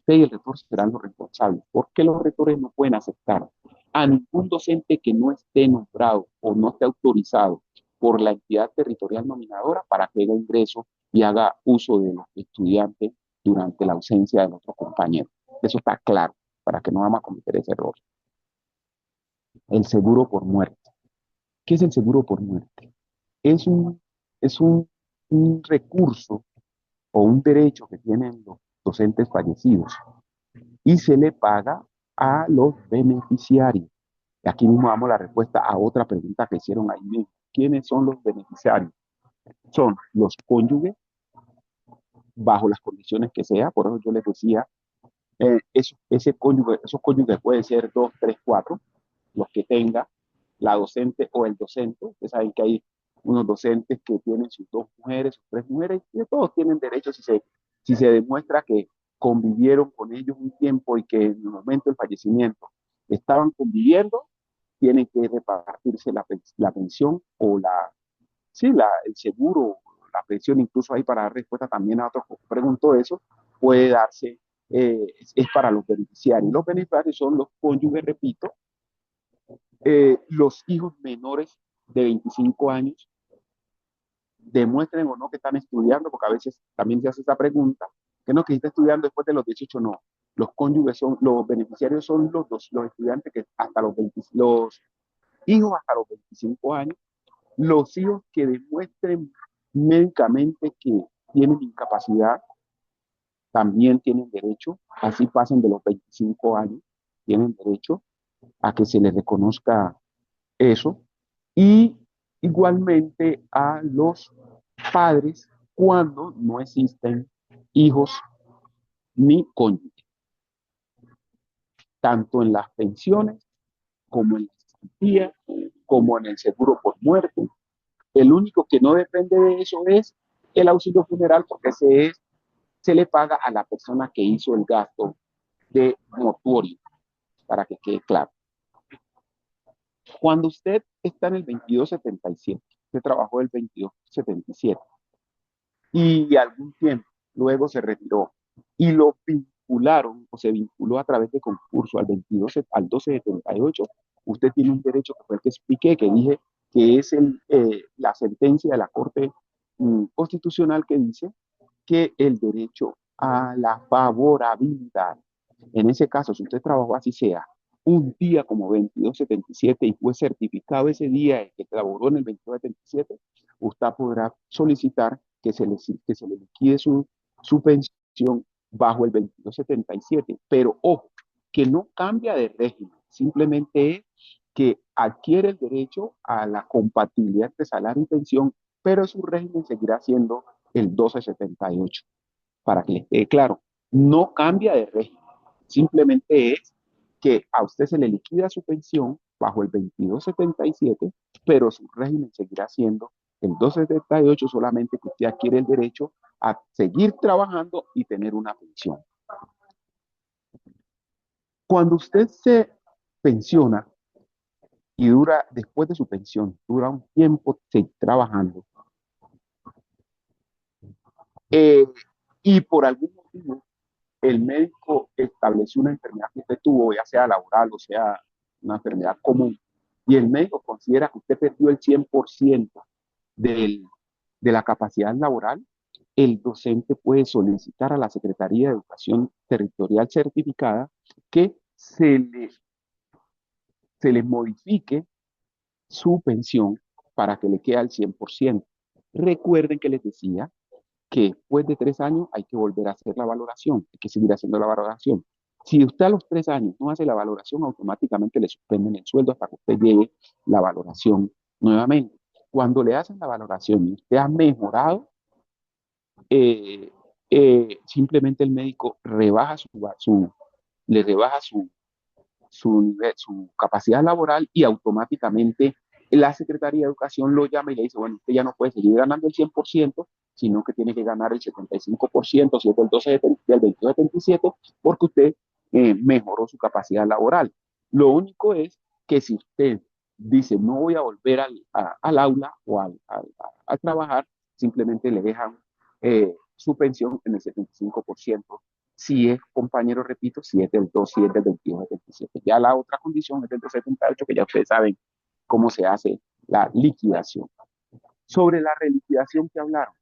y el rector serán los responsables, porque los rectores no pueden aceptar a ningún docente que no esté nombrado o no esté autorizado por la entidad territorial nominadora para que haga ingreso y haga uso de los estudiantes durante la ausencia de nuestros compañeros. Eso está claro, para que no vamos a cometer ese error. El seguro por muerte. ¿Qué es el seguro por muerte? Es un recurso o un derecho que tienen los docentes fallecidos y se le paga a los beneficiarios. Y aquí mismo damos la respuesta a otra pregunta que hicieron ahí mismo. ¿Quiénes son los beneficiarios? Son los cónyuges, bajo las condiciones que sea, por eso yo les decía, esos cónyuges pueden ser 2, 3, 4, los que tenga la docente o el docente. Ustedes saben que hay unos docentes que tienen sus 2 mujeres, sus 3 mujeres, y todos tienen derechos si se demuestra que convivieron con ellos un tiempo y que en el momento del fallecimiento estaban conviviendo, tienen que repartirse la pensión o el seguro, la pensión, incluso ahí para dar respuesta también a otros que preguntó eso, puede darse, es para los beneficiarios. Los beneficiarios son los cónyuges, repito, los hijos menores de 25 años demuestren o no que están estudiando, porque a veces también se hace esa pregunta, que no, que está estudiando después de los 18, no. Los cónyuges son, los beneficiarios son los estudiantes que hasta los 20, los hijos hasta los 25 años, los hijos que demuestren médicamente que tienen incapacidad, también tienen derecho, así pasen de los 25 años, tienen derecho a que se les reconozca eso. Y igualmente a los padres cuando no existen hijos ni cónyuges, tanto en las pensiones como en la cesantía, como en el seguro por muerte. El único que no depende de eso es el auxilio funeral, porque se le paga a la persona que hizo el gasto de mortuorio, para que quede claro. Cuando usted está en el 2277, usted trabajó el 2277 y algún tiempo luego se retiró y lo vincularon o se vinculó a través de concurso al 1278, usted tiene un derecho que fue el que expliqué, que dije que es la sentencia de la Corte Constitucional que dice que el derecho a la favorabilidad, en ese caso, si usted trabajó así sea, un día como 2277 y fue certificado ese día en que trabajó en el 2277, usted podrá solicitar que se le liquide su pensión bajo el 2277. Pero ojo, que no cambia de régimen, simplemente es que adquiere el derecho a la compatibilidad entre salario y pensión, pero su régimen seguirá siendo el 1278. Para que les quede claro, no cambia de régimen, simplemente es que a usted se le liquida su pensión bajo el 2277, pero su régimen seguirá siendo el 278, solamente que usted adquiere el derecho a seguir trabajando y tener una pensión. Cuando usted se pensiona y dura, después de su pensión, dura un tiempo trabajando, y por algún motivo el médico estableció una enfermedad que usted tuvo, ya sea laboral o sea una enfermedad común, y el médico considera que usted perdió el 100% de la capacidad laboral, el docente puede solicitar a la Secretaría de Educación Territorial Certificada que se le modifique su pensión para que le quede al 100%. Recuerden que les decía que después de 3 años hay que volver a hacer la valoración, hay que seguir haciendo la valoración. Si usted a los 3 años no hace la valoración, automáticamente le suspenden el sueldo hasta que usted lleve la valoración nuevamente. Cuando le hacen la valoración y usted ha mejorado, simplemente el médico le rebaja su capacidad laboral y automáticamente la Secretaría de Educación lo llama y le dice, bueno, usted ya no puede seguir ganando el 100%, sino que tiene que ganar el 75%, si es del 2277, porque usted mejoró su capacidad laboral. Lo único es que si usted dice, no voy a volver al aula o a trabajar, simplemente le dejan su pensión en el 75%. Si es compañero, repito, si es del 2, si es del 2277. Ya la otra condición es del 278, que ya ustedes saben cómo se hace la liquidación. Sobre la reliquidación que hablaron,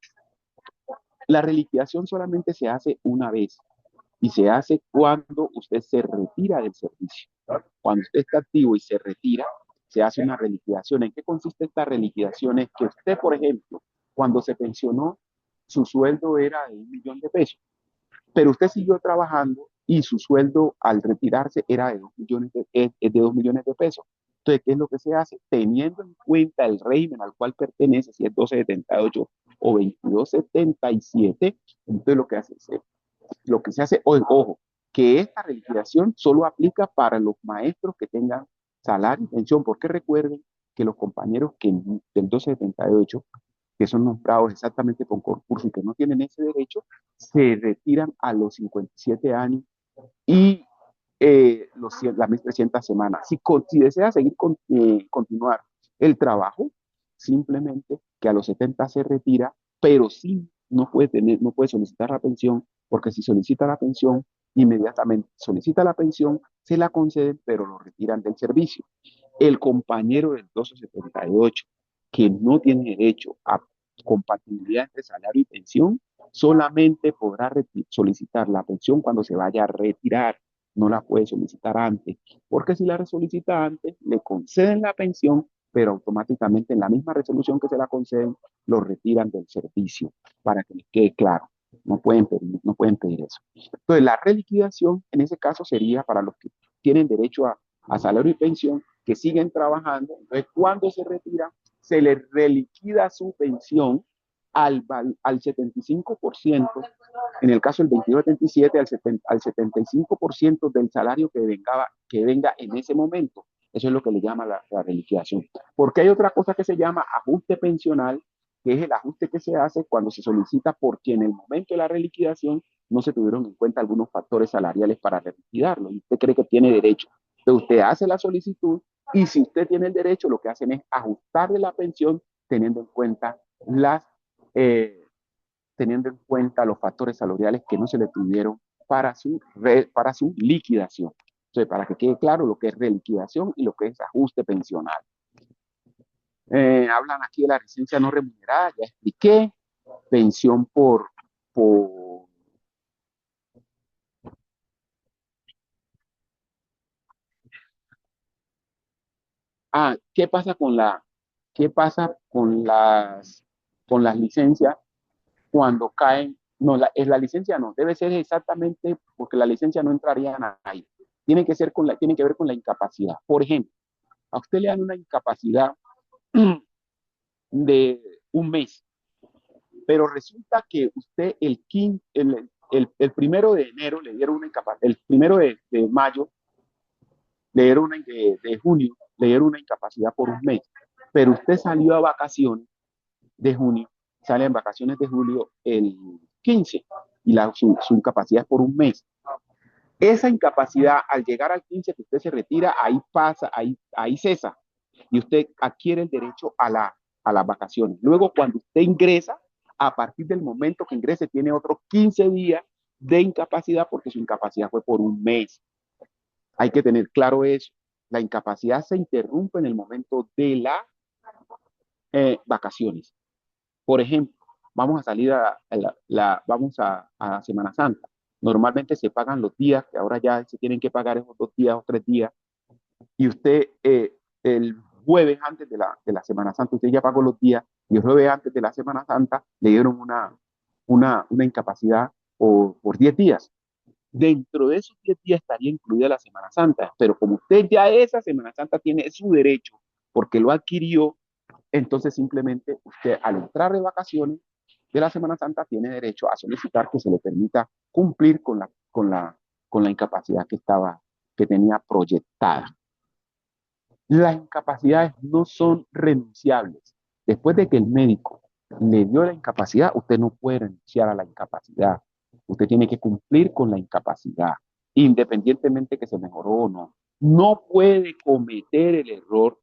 la reliquidación solamente se hace una vez y se hace cuando usted se retira del servicio. Cuando usted está activo y se retira, se hace una reliquidación. ¿En qué consiste esta reliquidación? Es que usted, por ejemplo, cuando se pensionó, su sueldo era de 1.000.000 de pesos, pero usted siguió trabajando y su sueldo al retirarse era de 2 millones de pesos. Entonces, ¿qué es lo que se hace? Teniendo en cuenta el régimen al cual pertenece, si es 1278 o 2277, entonces lo que se hace, ojo, que esta liquidación solo aplica para los maestros que tengan salario y pensión, porque recuerden que los compañeros del 1278, que son nombrados exactamente con concurso y que no tienen ese derecho, se retiran a los 57 años y las 1.300 semanas. Si desea seguir continuar el trabajo, simplemente que a los 70 se retira, pero sí no puede solicitar la pensión, porque si solicita la pensión, inmediatamente solicita la pensión, se la conceden, pero lo retiran del servicio. El compañero del 1278 que no tiene derecho a compatibilidad entre salario y pensión, solamente podrá solicitar la pensión cuando se vaya a retirar. No la puede solicitar antes, porque si la solicita antes, le conceden la pensión, pero automáticamente en la misma resolución que se la conceden, lo retiran del servicio, para que les quede claro. No pueden pedir eso. Entonces, la reliquidación en ese caso sería para los que tienen derecho a salario y pensión, que siguen trabajando. Entonces, cuando se retiran, se les reliquida su pensión al 75%, en el caso del 22-77, al 75% del salario que venga en ese momento. Eso es lo que le llama la reliquidación. Porque hay otra cosa que se llama ajuste pensional, que es el ajuste que se hace cuando se solicita porque en el momento de la reliquidación no se tuvieron en cuenta algunos factores salariales para reliquidarlo y usted cree que tiene derecho. Entonces usted hace la solicitud y si usted tiene el derecho, lo que hacen es ajustarle la pensión teniendo en cuenta teniendo en cuenta los factores salariales que no se le tuvieron para su liquidación. Entonces, para que quede claro lo que es reliquidación y lo que es ajuste pensional. Hablan aquí de la licencia no remunerada, ya expliqué, pensión por ¿qué pasa con las licencias cuando caen? No, es la licencia no, debe ser exactamente porque la licencia no entraría ahí. Tiene que ver con la incapacidad. Por ejemplo, a usted le dan una incapacidad de un mes, pero resulta que usted el primero de enero le dieron una incapacidad, el primero de mayo de junio le dieron una incapacidad por un mes, pero usted salió a vacaciones de junio, sale en vacaciones de julio el 15 y su incapacidad es por un mes. Esa incapacidad, al llegar al 15 que usted se retira, ahí cesa y usted adquiere el derecho a las vacaciones. Luego, cuando usted ingresa, a partir del momento que ingrese, tiene otros 15 días de incapacidad porque su incapacidad fue por un mes. Hay que tener claro eso. La incapacidad se interrumpe en el momento de las vacaciones. Por ejemplo, vamos a salir vamos a Semana Santa. Normalmente se pagan los días, que ahora ya se tienen que pagar esos 2 días o 3 días, y usted el jueves antes de la Semana Santa, usted ya pagó los días, y el jueves antes de la Semana Santa le dieron una incapacidad por 10 días. Dentro de esos 10 días estaría incluida la Semana Santa, pero como usted ya esa Semana Santa tiene su derecho, porque lo adquirió, entonces simplemente usted al entrar de vacaciones de la Semana Santa tiene derecho a solicitar que se le permita cumplir con la incapacidad que tenía proyectada. Las incapacidades no son renunciables. Después de que el médico le dio la incapacidad, usted no puede renunciar a la incapacidad. Usted tiene que cumplir con la incapacidad, independientemente que se mejoró o no. No puede cometer el error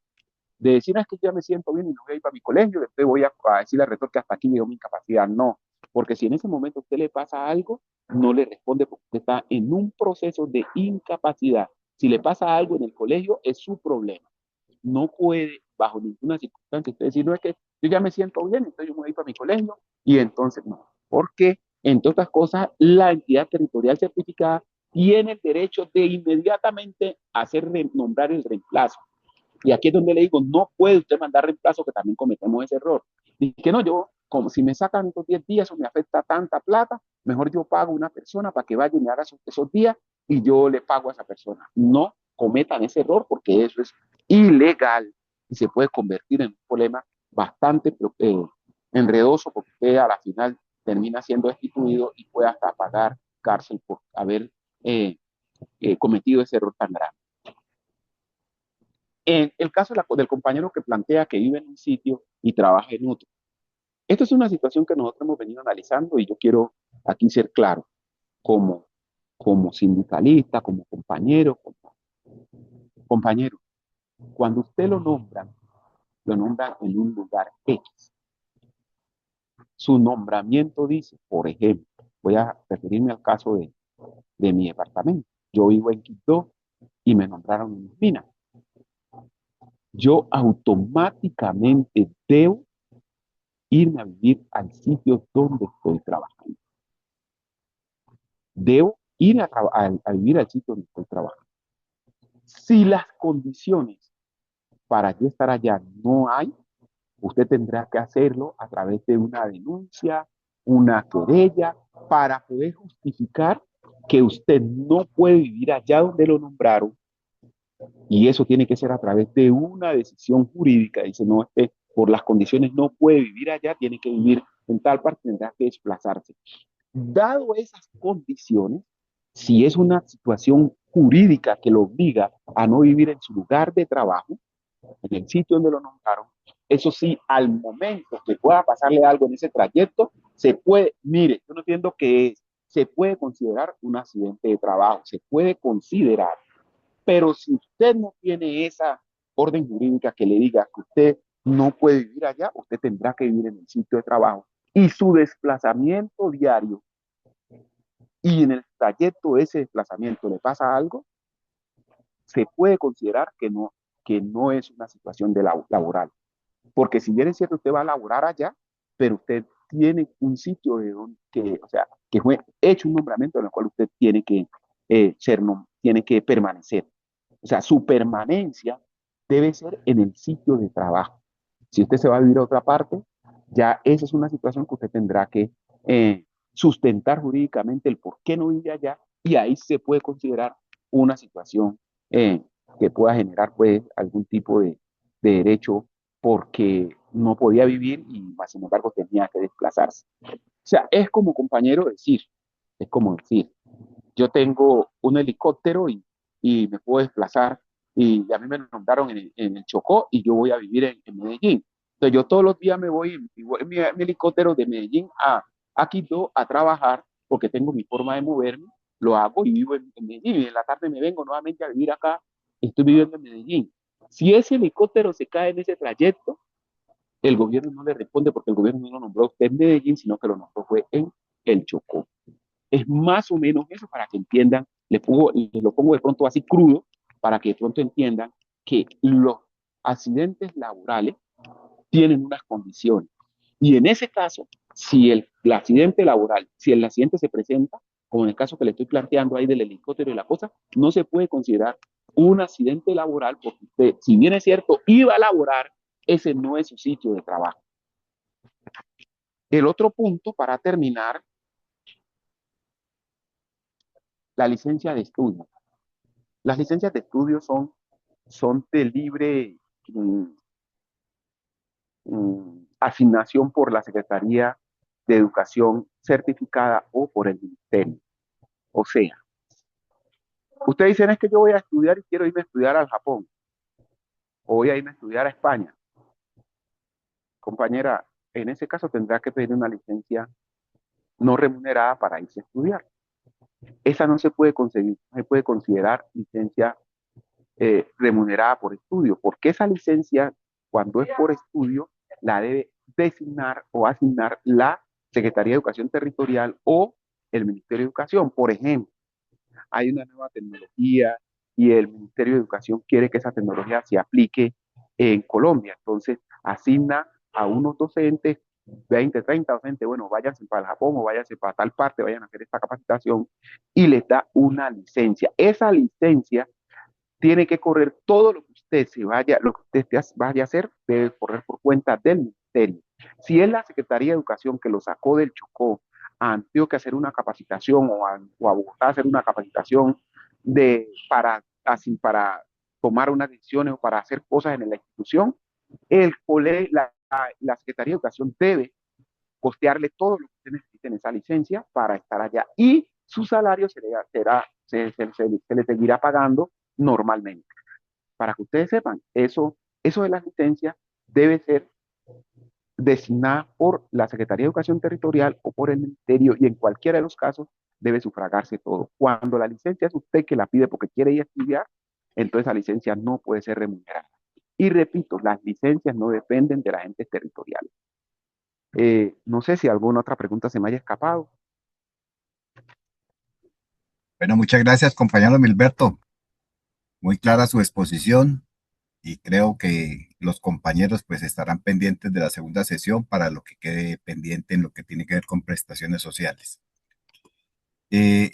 de decir, es que ya me siento bien y no voy a ir para mi colegio, después voy a decirle al rector que hasta aquí me dio mi incapacidad. No, porque si en ese momento a usted le pasa algo, no le responde porque usted está en un proceso de incapacidad. Si le pasa algo en el colegio, es su problema. No puede, bajo ninguna circunstancia, usted decir, no es que yo ya me siento bien, entonces yo me voy a ir para mi colegio, y entonces no. Porque, entre otras cosas, la entidad territorial certificada tiene el derecho de inmediatamente nombrar el reemplazo. Y aquí es donde le digo, no puede usted mandar reemplazo, que también cometemos ese error. Y que no, yo, como si me sacan estos 10 días o me afecta tanta plata, mejor yo pago a una persona para que vaya y me haga esos días y yo le pago a esa persona. No cometan ese error porque eso es ilegal y se puede convertir en un problema bastante enredoso porque usted a la final termina siendo destituido y puede hasta pagar cárcel por haber cometido ese error tan grave. En el caso del compañero que plantea que vive en un sitio y trabaja en otro. Esta es una situación que nosotros hemos venido analizando y yo quiero aquí ser claro, como sindicalista, como compañero, cuando usted lo nombran en un lugar X. Su nombramiento dice, por ejemplo, voy a referirme al caso de mi departamento. Yo vivo en Quito y me nombraron en Mina. Yo automáticamente debo irme a vivir al sitio donde estoy trabajando. Debo ir a vivir al sitio donde estoy trabajando. Si las condiciones para yo estar allá no hay, usted tendrá que hacerlo a través de una denuncia, una querella, para poder justificar que usted no puede vivir allá donde lo nombraron. Y eso tiene que ser a través de una decisión jurídica. Dice, no, por las condiciones no puede vivir allá, tiene que vivir en tal parte, tendrá que desplazarse. Dado esas condiciones, si es una situación jurídica que lo obliga a no vivir en su lugar de trabajo, en el sitio donde lo nombraron, eso sí, al momento que pueda pasarle algo en ese trayecto, se puede, mire, yo no entiendo qué es, se puede considerar un accidente de trabajo, se puede considerar, pero si usted no tiene esa orden jurídica que le diga que usted no puede vivir allá, usted tendrá que vivir en el sitio de trabajo y su desplazamiento diario y en el trayecto de ese desplazamiento le pasa algo, se puede considerar que no es una situación de laboral. Porque si bien es cierto, usted va a laborar allá, pero usted tiene un sitio de donde, o sea, que fue hecho un nombramiento en el cual usted tiene que tiene que permanecer. O sea, su permanencia debe ser en el sitio de trabajo. Si usted se va a vivir a otra parte, ya esa es una situación que usted tendrá que sustentar jurídicamente el por qué no vive allá y ahí se puede considerar una situación que pueda generar pues algún tipo de derecho porque no podía vivir y sin embargo tenía que desplazarse. O sea, es como compañero decir, es como decir, yo tengo un helicóptero y me puedo desplazar y a mí me nombraron en el Chocó y yo voy a vivir en Medellín. Entonces yo todos los días me voy en mi helicóptero de Medellín a Quito a trabajar porque tengo mi forma de moverme, lo hago y vivo en Medellín y en la tarde me vengo nuevamente a vivir acá, estoy viviendo en Medellín. Si ese helicóptero se cae en ese trayecto, el gobierno no le responde porque el gobierno no lo nombró a usted en Medellín, sino que lo nombró fue en el Chocó. Es más o menos eso para que entiendan, lo pongo de pronto así crudo, para que de pronto entiendan que los accidentes laborales tienen unas condiciones. Y en ese caso, si el accidente laboral, si el accidente se presenta, como en el caso que le estoy planteando ahí del helicóptero y la cosa, no se puede considerar un accidente laboral porque usted, si bien es cierto, iba a laborar, ese no es su sitio de trabajo. El otro punto, para terminar, la licencia de estudio. Las licencias de estudio son de libre asignación por la Secretaría de Educación certificada o por el Ministerio. O sea, ustedes dicen es que yo voy a estudiar y quiero irme a estudiar al Japón o voy a irme a estudiar a España. Compañera, en ese caso tendrá que pedir una licencia no remunerada para irse a estudiar. Esa no se puede conseguir, no se puede considerar licencia remunerada por estudio, porque esa licencia, cuando es por estudio, la debe designar o asignar la Secretaría de Educación Territorial o el Ministerio de Educación. Por ejemplo, hay una nueva tecnología y el Ministerio de Educación quiere que esa tecnología se aplique en Colombia. Entonces, asigna a unos docentes, 20, 30 docentes, bueno, váyanse para el Japón o váyanse para tal parte, vayan a hacer esta capacitación y les da una licencia. Esa licencia tiene que correr todo lo que usted vaya a hacer, debe correr por cuenta del ministerio. Si es la Secretaría de Educación que lo sacó del Chocó a Antioquia a hacer una capacitación o a Bogotá a hacer una capacitación para tomar unas decisiones o para hacer cosas en la institución, la Secretaría de Educación debe costearle todo lo que usted necesite en esa licencia para estar allá y su salario se le seguirá pagando normalmente. Para que ustedes sepan, eso de las licencias debe ser designada por la Secretaría de Educación Territorial o por el Ministerio y en cualquiera de los casos debe sufragarse todo. Cuando la licencia es usted que la pide porque quiere ir a estudiar, entonces la licencia no puede ser remunerada. Y repito, las licencias no dependen de las agentes territoriales. No sé si alguna otra pregunta se me haya escapado. Bueno, muchas gracias, compañero Milberto. Muy clara su exposición. y creo que los compañeros pues estarán pendientes de la segunda sesión para lo que quede pendiente en lo que tiene que ver con prestaciones sociales. Eh,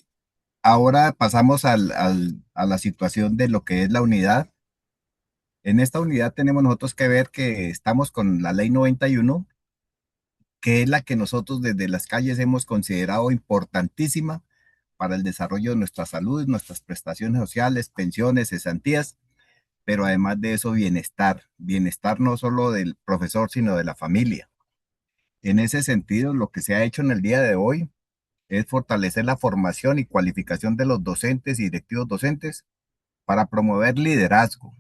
Ahora pasamos a la situación de lo que es la unidad. En esta unidad tenemos nosotros que ver que estamos con la ley 91, que es la que nosotros desde las calles hemos considerado importantísima para el desarrollo de nuestra salud, nuestras prestaciones sociales, pensiones, cesantías, pero además de eso, bienestar. Bienestar no solo del profesor, sino de la familia. En ese sentido, lo que se ha hecho en el día de hoy es fortalecer la formación y cualificación de los docentes y directivos docentes para promover liderazgo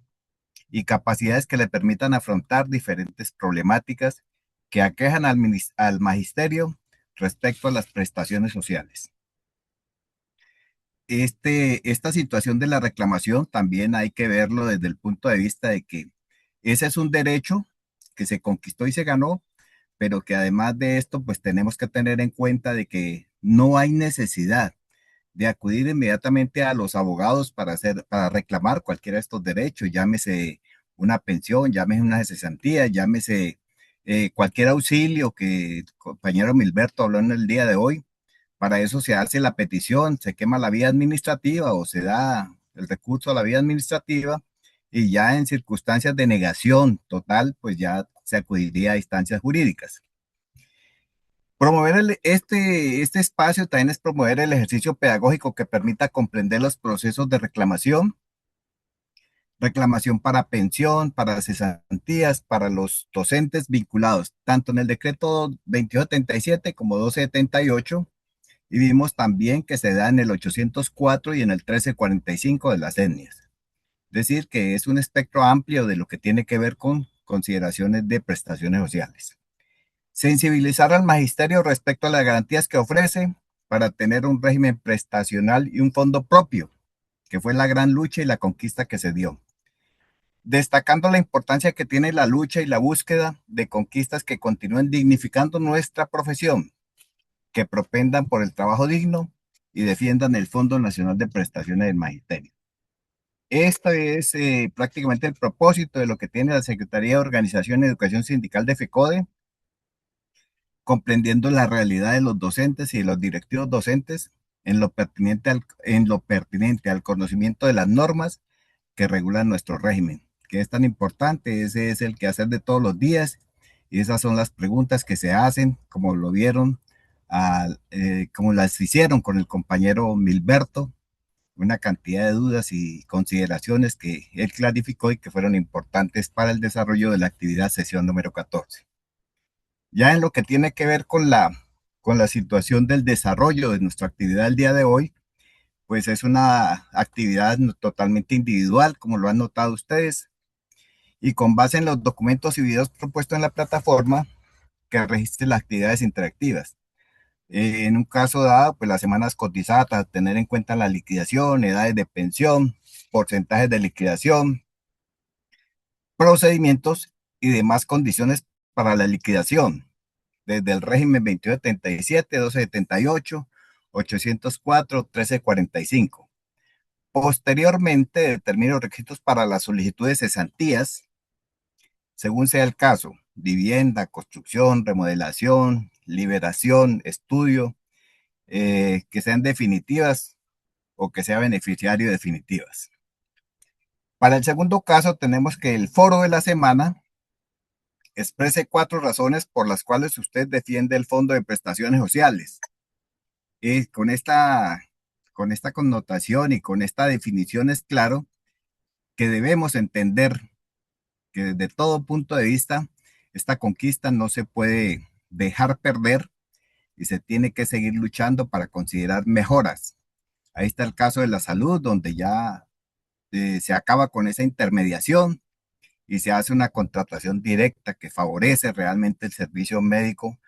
y capacidades que le permitan afrontar diferentes problemáticas que aquejan al magisterio respecto a las prestaciones sociales. Esta situación de la reclamación también hay que verlo desde el punto de vista de que ese es un derecho que se conquistó y se ganó, pero que además de esto, pues tenemos que tener en cuenta de que no hay necesidad de acudir inmediatamente a los abogados para reclamar cualquiera de estos derechos, llámese una pensión, llámese una cesantía, llámese cualquier auxilio que el compañero Milberto habló en el día de hoy. Para eso se hace la petición, se quema la vía administrativa o se da el recurso a la vía administrativa y ya en circunstancias de negación total, pues ya se acudiría a instancias jurídicas. Promover este espacio también es promover el ejercicio pedagógico que permita comprender los procesos de reclamación, reclamación para pensión, para cesantías, para los docentes vinculados, tanto en el decreto 2277 como 1278, y vimos también que se da en el 804 y en el 1345 de las etnias. Es decir, que es un espectro amplio de lo que tiene que ver con consideraciones de prestaciones sociales. Sensibilizar al magisterio respecto a las garantías que ofrece para tener un régimen prestacional y un fondo propio, que fue la gran lucha y la conquista que se dio. Destacando la importancia que tiene la lucha y la búsqueda de conquistas que continúen dignificando nuestra profesión, que propendan por el trabajo digno y defiendan el Fondo Nacional de Prestaciones del Magisterio. Este es prácticamente el propósito de lo que tiene la Secretaría de Organización y Educación Sindical de FECODE, comprendiendo la realidad de los docentes y de los directivos docentes en lo pertinente al conocimiento de las normas que regulan nuestro régimen, que es tan importante. Ese es el quehacer de todos los días y esas son las preguntas que se hacen, como lo vieron, como las hicieron con el compañero Milberto, una cantidad de dudas y consideraciones que él clarificó y que fueron importantes para el desarrollo de la actividad sesión número 14. Ya en lo que tiene que ver con la situación del desarrollo de nuestra actividad el día de hoy, pues es una actividad totalmente individual, como lo han notado ustedes, y con base en los documentos y videos propuestos en la plataforma que registre las actividades interactivas. En un caso dado, pues las semanas cotizadas, tener en cuenta la liquidación, edades de pensión, porcentajes de liquidación, procedimientos y demás condiciones para la liquidación, desde el régimen 2277, 1278, 804, 1345. Posteriormente, determino los requisitos para las solicitudes de cesantías, según sea el caso, vivienda, construcción, remodelación, liberación, estudio, que sean definitivas o que sea beneficiario definitivas. Para el segundo caso, tenemos que el foro de la semana exprese 4 razones por las cuales usted defiende el Fondo de Prestaciones Sociales. Con esta connotación y con esta definición es claro que debemos entender que desde todo punto de vista, esta conquista no se puede dejar perder y se tiene que seguir luchando para considerar mejoras. Ahí está el caso de la salud, donde ya se acaba con esa intermediación y se hace una contratación directa que favorece realmente el servicio médico,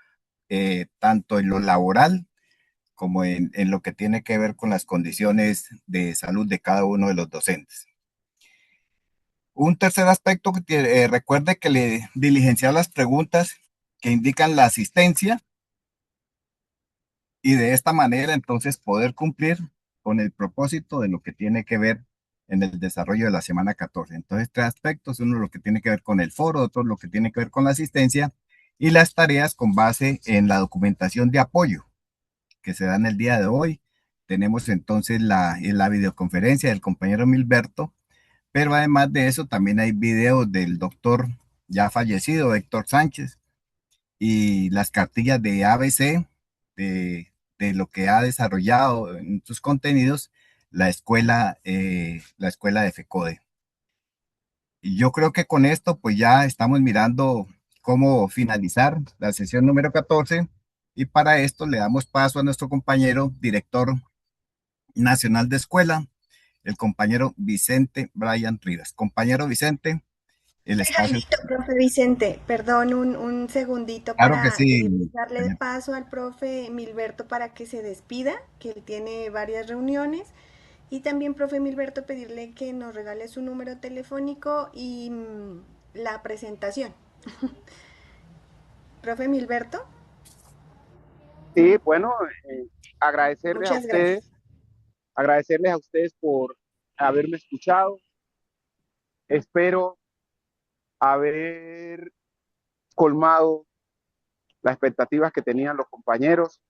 tanto en lo laboral como en lo que tiene que ver con las condiciones de salud de cada uno de los docentes. Un tercer aspecto, que recuerde que le diligenciar las preguntas que indican la asistencia y de esta manera entonces poder cumplir con el propósito de lo que tiene que ver en el desarrollo de la semana 14. Entonces, tres aspectos, uno lo que tiene que ver con el foro, otro lo que tiene que ver con la asistencia y las tareas con base en la documentación de apoyo que se da en el día de hoy. Tenemos entonces la videoconferencia del compañero Milberto, pero además de eso también hay videos del doctor ya fallecido, Héctor Sánchez, y las cartillas de ABC, de lo que ha desarrollado en sus contenidos la escuela de FECODE. Y yo creo que con esto pues ya estamos mirando cómo finalizar la sesión número 14 y para esto le damos paso a nuestro compañero director nacional de escuela, el compañero Vicente Brian Rivas. Compañero Vicente, el espacio. Regalito, profe Vicente, perdón, un segundito Claro que para sí. darle paso al profe Milberto para que se despida, que él tiene varias reuniones. Y también, profe Milberto, pedirle que nos regale su número telefónico y la presentación. Profe Milberto. Sí, bueno, agradecerles a Muchas gracias. ustedes, agradecerles a ustedes por haberme escuchado. Espero haber colmado las expectativas que tenían los compañeros.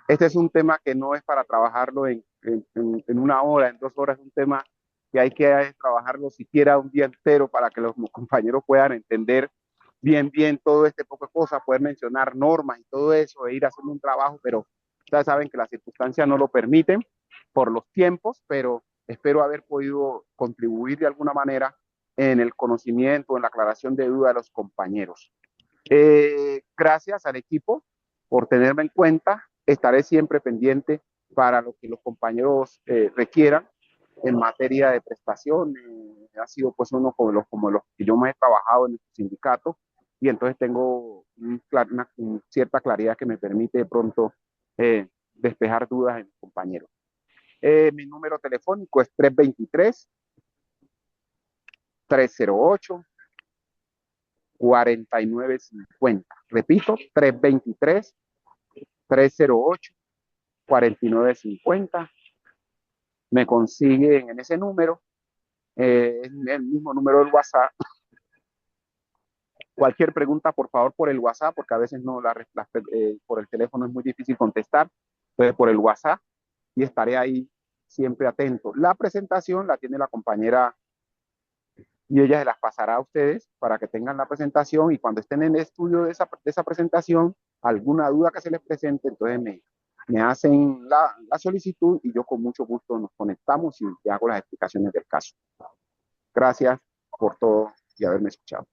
Este es un tema que no es para trabajarlo en una hora, en 2 horas, es un tema que hay que trabajarlo siquiera un día entero para que los compañeros puedan entender bien todo este poco de cosas, poder mencionar normas y todo eso, e ir haciendo un trabajo, pero ustedes saben que las circunstancias no lo permiten por los tiempos, pero espero haber podido contribuir de alguna manera en el conocimiento, en la aclaración de dudas de los compañeros. Gracias al equipo por tenerme en cuenta. Estaré siempre pendiente para lo que los compañeros requieran en materia de prestación. Ha sido pues uno como los que yo más he trabajado en el sindicato y entonces tengo una cierta claridad que me permite de pronto despejar dudas en mis compañeros. Mi número telefónico es 323-308 4950. Repito, 323-308-4950. Me consiguen en ese número, en el mismo número del WhatsApp. Cualquier pregunta, por favor, por el WhatsApp, porque a veces no por el teléfono es muy difícil contestar. Entonces, por el WhatsApp, y estaré ahí siempre atento. La presentación la tiene la compañera y ella se las pasará a ustedes para que tengan la presentación y cuando estén en el estudio de esa presentación, alguna duda que se les presente, entonces me hacen la solicitud y yo con mucho gusto nos conectamos y hago las explicaciones del caso. Gracias por todo y haberme escuchado.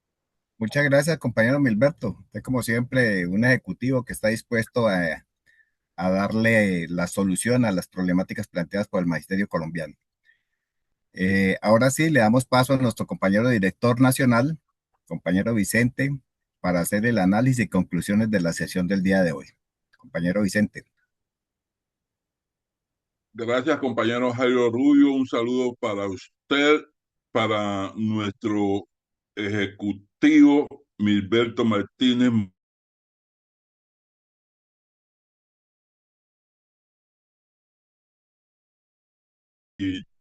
Muchas gracias, compañero Milberto. Usted, como siempre, un ejecutivo que está dispuesto a darle la solución a las problemáticas planteadas por el magisterio colombiano. Ahora sí, le damos paso a nuestro compañero director nacional, compañero Vicente, para hacer el análisis y conclusiones de la sesión del día de hoy. Compañero Vicente. Gracias, compañero Jairo Rubio. Un saludo para usted, para nuestro ejecutivo Milberto Martínez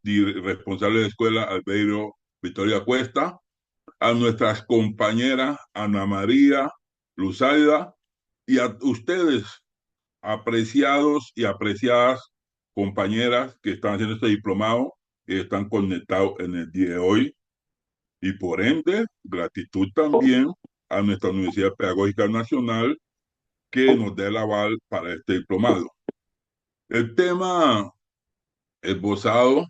y responsable de escuela Albeiro Victoria Cuesta, a nuestras compañeras Ana María, Luzaida y a ustedes, apreciados y apreciadas compañeras que están haciendo este diplomado, que están conectados en el día de hoy. Y por ende, gratitud también a nuestra Universidad Pedagógica Nacional que nos dé el aval para este diplomado. El tema esbozado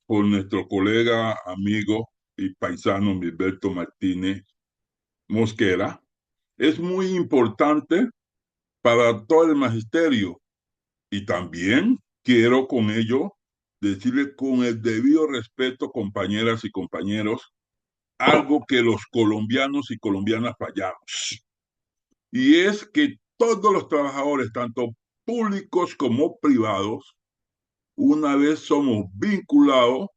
por nuestro colega, amigo y paisano Milberto Martínez Mosquera es muy importante para todo el magisterio y también quiero con ello decirle con el debido respeto, compañeras y compañeros, algo que los colombianos y colombianas fallamos. Y es que todos los trabajadores, tanto públicos como privados, una vez somos vinculados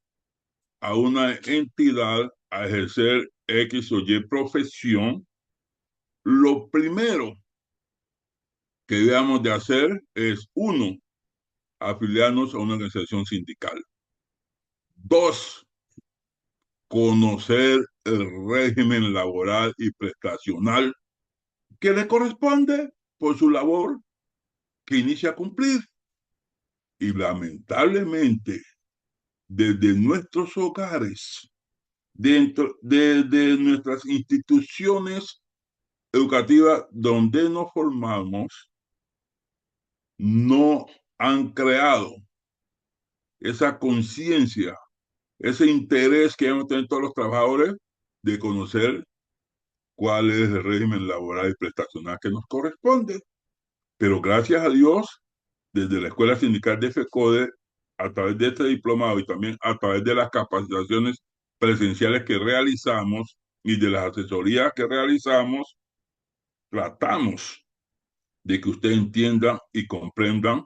a una entidad a ejercer X o Y profesión, lo primero que debemos de hacer es, uno, afiliarnos a una organización sindical. Dos, conocer el régimen laboral y prestacional que le corresponde por su labor que inicia a cumplir. Y lamentablemente, desde nuestros hogares, dentro de nuestras instituciones educativas donde nos formamos, no han creado esa conciencia, ese interés que deben tener todos los trabajadores de conocer cuál es el régimen laboral y prestacional que nos corresponde. Pero gracias a Dios, desde la Escuela Sindical de FECODE, a través de este diplomado y también a través de las capacitaciones presenciales que realizamos y de las asesorías que realizamos, tratamos de que ustedes entiendan y comprendan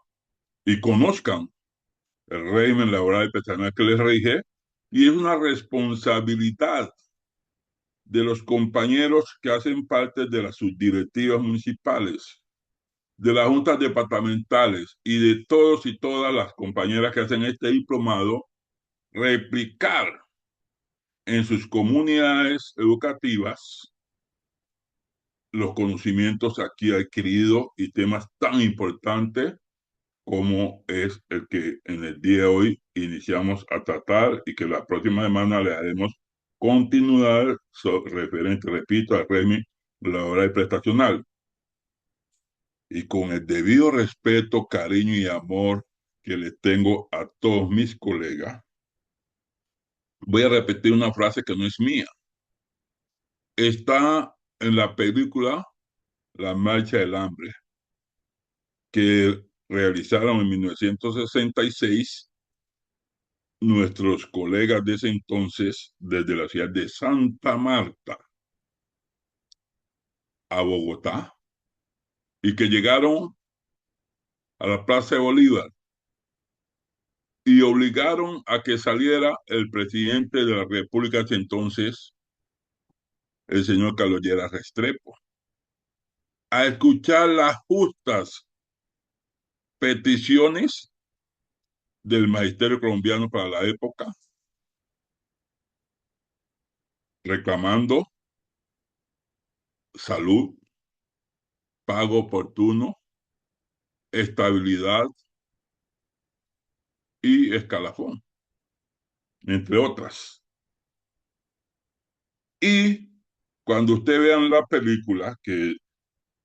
y conozcan el régimen laboral y prestacional que les rige, y es una responsabilidad de los compañeros que hacen parte de las subdirectivas municipales, de las juntas departamentales y de todos y todas las compañeras que hacen este diplomado, replicar en sus comunidades educativas los conocimientos aquí adquiridos y temas tan importantes como es el que en el día de hoy iniciamos a tratar y que la próxima semana le haremos continuar referente, repito, al régimen laboral y prestacional. Y con el debido respeto, cariño y amor que le tengo a todos mis colegas, voy a repetir una frase que no es mía. Está en la película La Marcha del Hambre, que realizaron en 1966 nuestros colegas de ese entonces desde la ciudad de Santa Marta a Bogotá y que llegaron a la Plaza de Bolívar y obligaron a que saliera el presidente de la República de ese entonces, el señor Carlos Lleras Restrepo, a escuchar las justas peticiones del magisterio colombiano para la época, reclamando salud, pago oportuno, estabilidad y escalafón, entre otras. Y cuando usted vean la película, que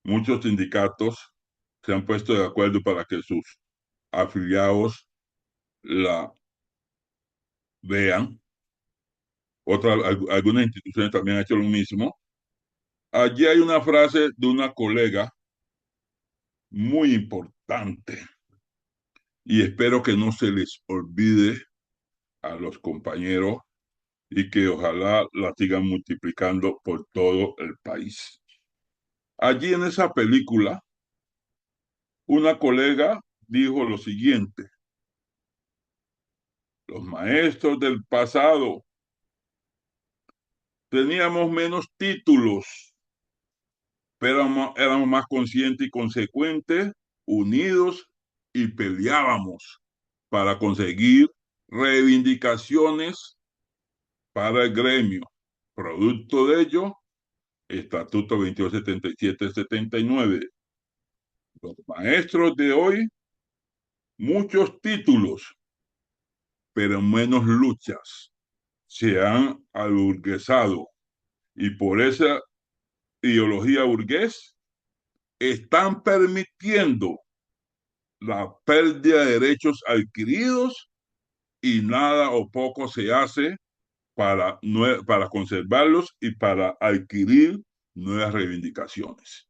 muchos sindicatos se han puesto de acuerdo para que sus afiliados la vean, algunas instituciones también han hecho lo mismo. Allí hay una frase de una colega muy importante y espero que no se les olvide a los compañeros y que ojalá la sigan multiplicando por todo el país. Allí en esa película, una colega dijo lo siguiente: los maestros del pasado teníamos menos títulos, pero éramos más conscientes y consecuentes, unidos y peleábamos para conseguir reivindicaciones para el gremio. Producto de ello, Estatuto 2277-79. Los maestros de hoy, muchos títulos, pero menos luchas. Se han aburguesado y por esa ideología burgués están permitiendo la pérdida de derechos adquiridos y nada o poco se hace para conservarlos y para adquirir nuevas reivindicaciones.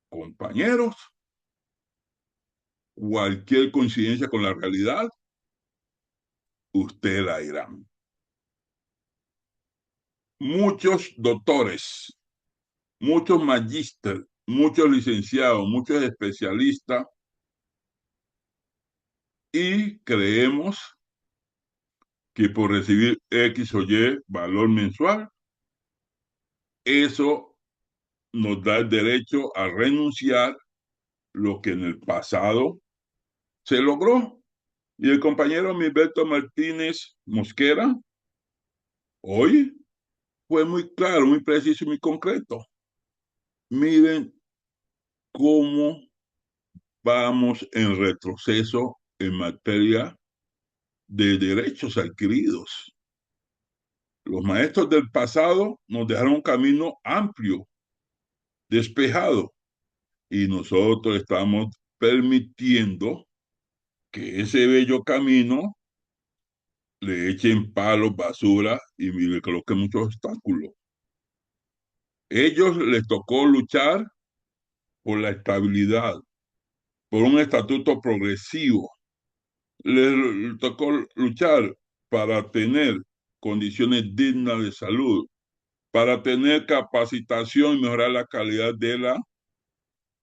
Compañeros, cualquier coincidencia con la realidad, ustedes la dirán. Muchos doctores, muchos magísteres, muchos licenciados, muchos especialistas, y creemos que por recibir X o Y valor mensual, eso nos da el derecho a renunciar lo que en el pasado se logró. Y el compañero Milberto Martínez Mosquera, hoy fue muy claro, muy preciso y muy concreto. Miren cómo vamos en retroceso en materia de derechos adquiridos. Los maestros del pasado nos dejaron un camino amplio, despejado, y nosotros estamos permitiendo que ese bello camino le echen palos, basura y le coloquen muchos obstáculos. Ellos les tocó luchar por la estabilidad, por un estatuto progresivo. Les tocó luchar para tener condiciones dignas de salud, para tener capacitación y mejorar la calidad de la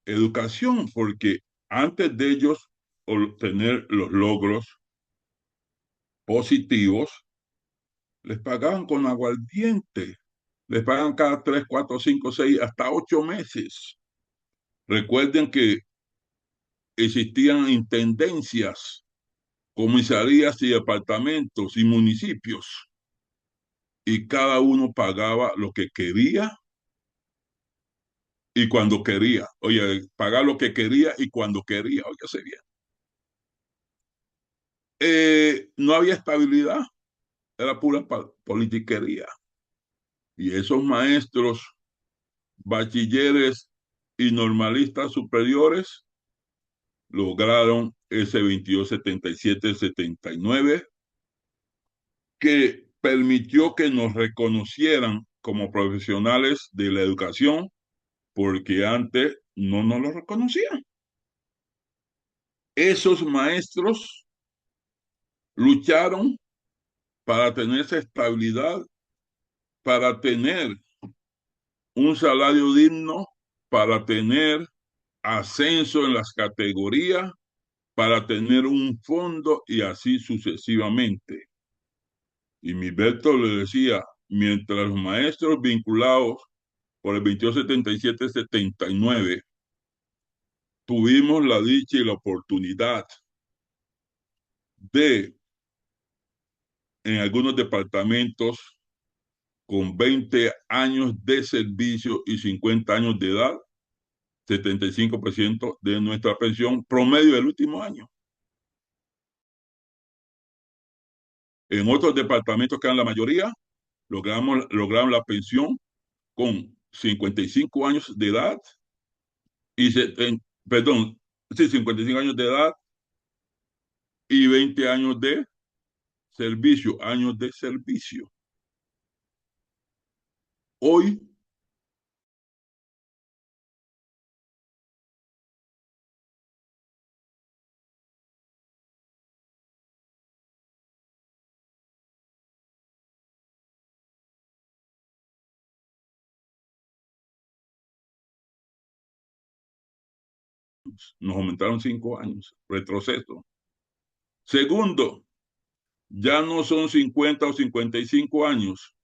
educación, porque antes de ellos obtener los logros positivos, les pagaban con aguardiente, les pagan cada 3, 4, 5, 6, hasta 8 meses. Recuerden que existían intendencias, comisarías y departamentos y municipios, y cada uno pagaba lo que quería y cuando quería. Oye, pagaba lo que quería y cuando quería, oye, bien. No había estabilidad, era pura politiquería. Y esos maestros, bachilleres y normalistas superiores lograron ese 2277-79 que permitió que nos reconocieran como profesionales de la educación, porque antes no nos lo reconocían. Esos maestros lucharon para tener esa estabilidad, para tener un salario digno, para tener ascenso en las categorías, para tener un fondo y así sucesivamente. Y Milberto le decía, mientras los maestros vinculados por el 2277-79 tuvimos la dicha y la oportunidad de, en algunos departamentos, con 20 años de servicio y 50 años de edad, 75% de nuestra pensión promedio del último año. En otros departamentos, que eran la mayoría, lograron la pensión con 55 años de edad y 55 años de edad y 20 años de servicio, Hoy nos aumentaron 5 años, retroceso. Segundo, ya no son 50 o 55 años,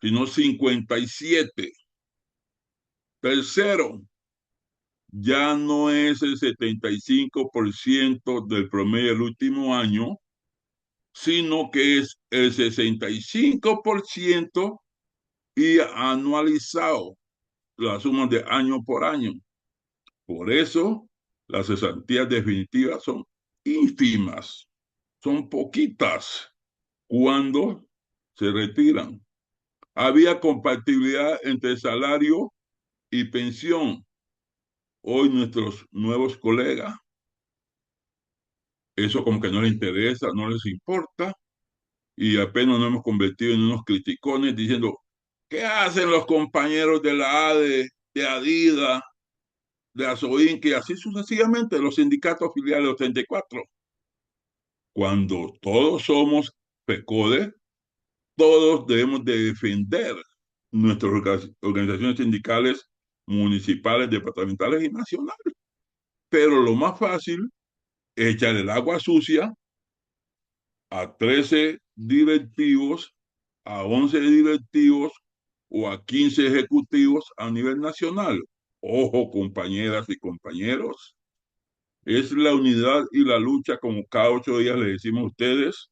sino 57. Tercero, ya no es el 75% del promedio del último año, sino que es el 65% y anualizado la suma de año por año. Por eso, las cesantías definitivas son ínfimas, son poquitas cuando se retiran. Había compatibilidad entre salario y pensión. Hoy nuestros nuevos colegas, eso como que no les interesa, no les importa, y apenas nos hemos convertido en unos criticones diciendo, ¿qué hacen los compañeros de la ADE, de Adida, de ASOINC, y así sucesivamente, los sindicatos filiales de los 34? Cuando todos somos PECODE, todos debemos de defender nuestras organizaciones sindicales municipales, departamentales y nacionales. Pero lo más fácil es echar el agua sucia a 13 directivos, a 11 directivos o a 15 ejecutivos a nivel nacional. Ojo, compañeras y compañeros, Es la unidad y la lucha, como cada 8 días le decimos a ustedes,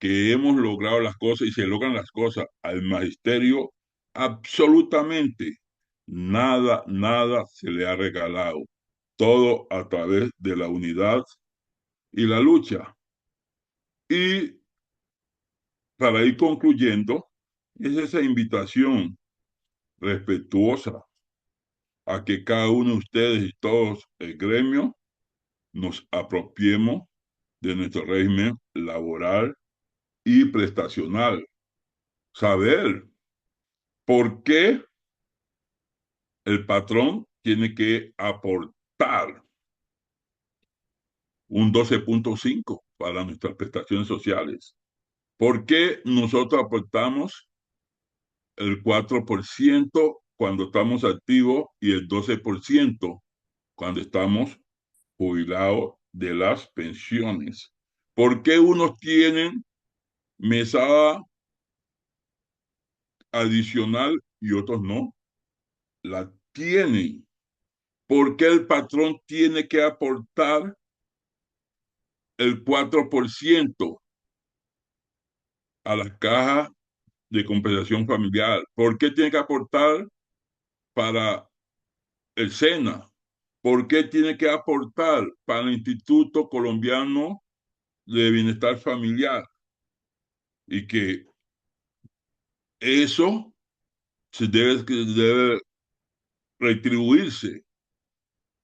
que hemos logrado las cosas y se logran las cosas. Al magisterio, absolutamente nada, nada se le ha regalado. Todo a través de la unidad y la lucha. Y para ir concluyendo, es esa invitación respetuosa a que cada uno de ustedes y todos el gremio nos apropiemos de nuestro régimen laboral y prestacional. Saber por qué el patrón tiene que aportar un 12.5 para nuestras prestaciones sociales. ¿Por qué nosotros aportamos el 4% cuando estamos activos y el 12% cuando estamos jubilados de las pensiones? ¿Por qué unos tienen mesada adicional y otros no? La tienen. ¿Por qué el patrón tiene que aportar el 4% a las cajas de compensación familiar? ¿Por qué tiene que aportar para el SENA? ¿Por qué tiene que aportar para el Instituto Colombiano de Bienestar Familiar? Y que eso debe retribuirse,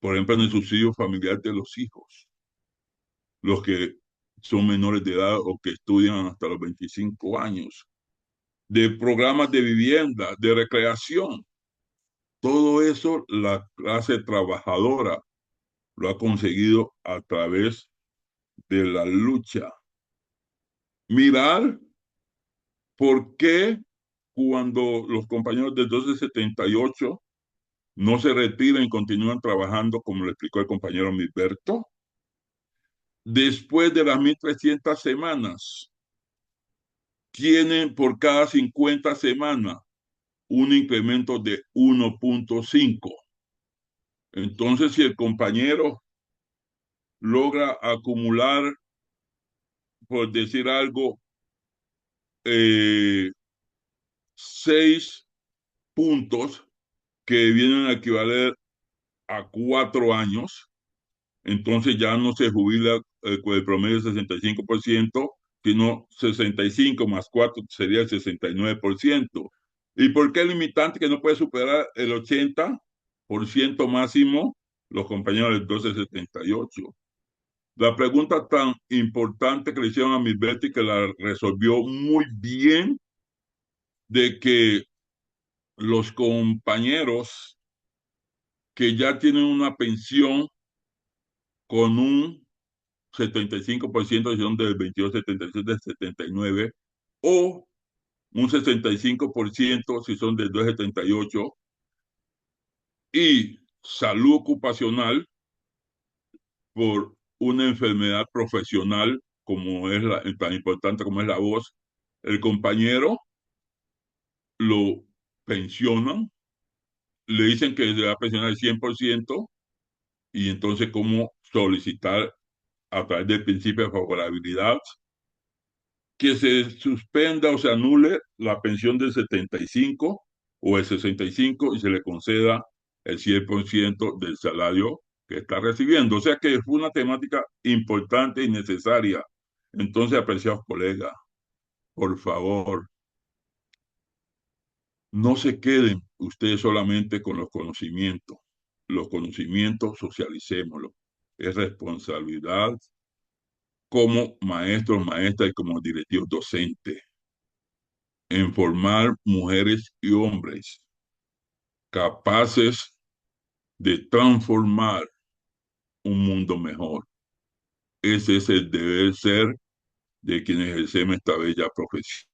por ejemplo, en el subsidio familiar de los hijos, los que son menores de edad o que estudian hasta los 25 años, de programas de vivienda, de recreación. Todo eso la clase trabajadora lo ha conseguido a través de la lucha. Mirar por qué cuando los compañeros del 1278 no se retiran y continúan trabajando, como le explicó el compañero Milberto, después de las 1.300 semanas, tienen por cada 50 semanas un incremento de 1.5. Entonces, si el compañero logra acumular, por decir algo, 6 puntos que vienen a equivaler a 4 años, entonces ya no se jubila con el promedio del 65%, sino 65 más 4 sería el 69%. ¿Y por qué el limitante que no puede superar el 80% máximo los compañeros del 1278? La pregunta tan importante que le hicieron a Milberti, que la resolvió muy bien, de que los compañeros que ya tienen una pensión con un 75% si son del 22, 77, 79, o un 65% si son del 278, y salud ocupacional por una enfermedad profesional como es tan importante como es la voz, el compañero lo pensionan, le dicen que se va a pensionar el 100%, y entonces cómo solicitar a través del principio de favorabilidad que se suspenda o se anule la pensión del 75 o el 65 y se le conceda el 100% del salario que está recibiendo. O sea que fue una temática importante y necesaria. Entonces, apreciados colegas, por favor, no se queden ustedes solamente con los conocimientos. Los conocimientos socialicémoslos. Es responsabilidad como maestros, maestras y como directivos docentes en formar mujeres y hombres capaces de transformar un mundo mejor. Ese es el deber ser de quienes ejercemos esta bella profesión.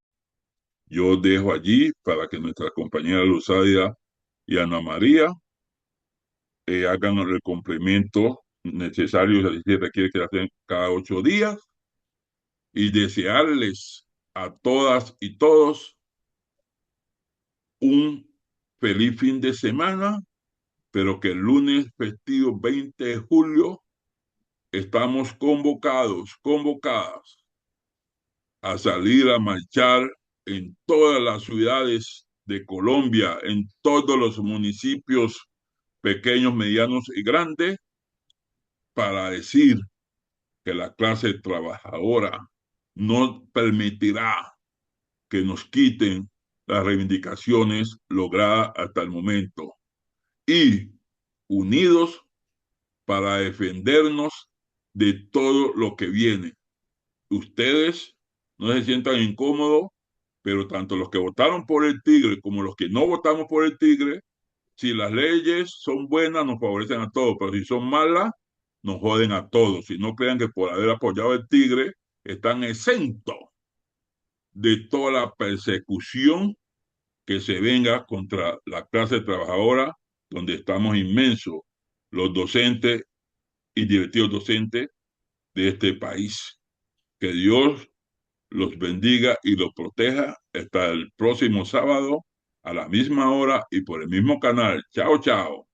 Yo dejo allí para que nuestra compañera Luzaida y Ana María hagan el complemento necesario, si se requiere que hacen cada 8 días, y desearles a todas y todos un feliz fin de semana, pero que el lunes festivo 20 de julio estamos convocadas a salir a marchar en todas las ciudades de Colombia, en todos los municipios pequeños, medianos y grandes, para decir que la clase trabajadora no permitirá que nos quiten las reivindicaciones logradas hasta el momento y unidos para defendernos de todo lo que viene. Ustedes no se sientan incómodos, pero tanto los que votaron por el Tigre como los que no votamos por el Tigre, si las leyes son buenas, nos favorecen a todos, pero si son malas, nos joden a todos. Si no crean que por haber apoyado el Tigre, están exentos de toda la persecución que se venga contra la clase trabajadora, donde estamos inmensos, los docentes y directivos docentes de este país. Que Dios los bendiga y los proteja hasta el próximo sábado a la misma hora y por el mismo canal. Chao, chao.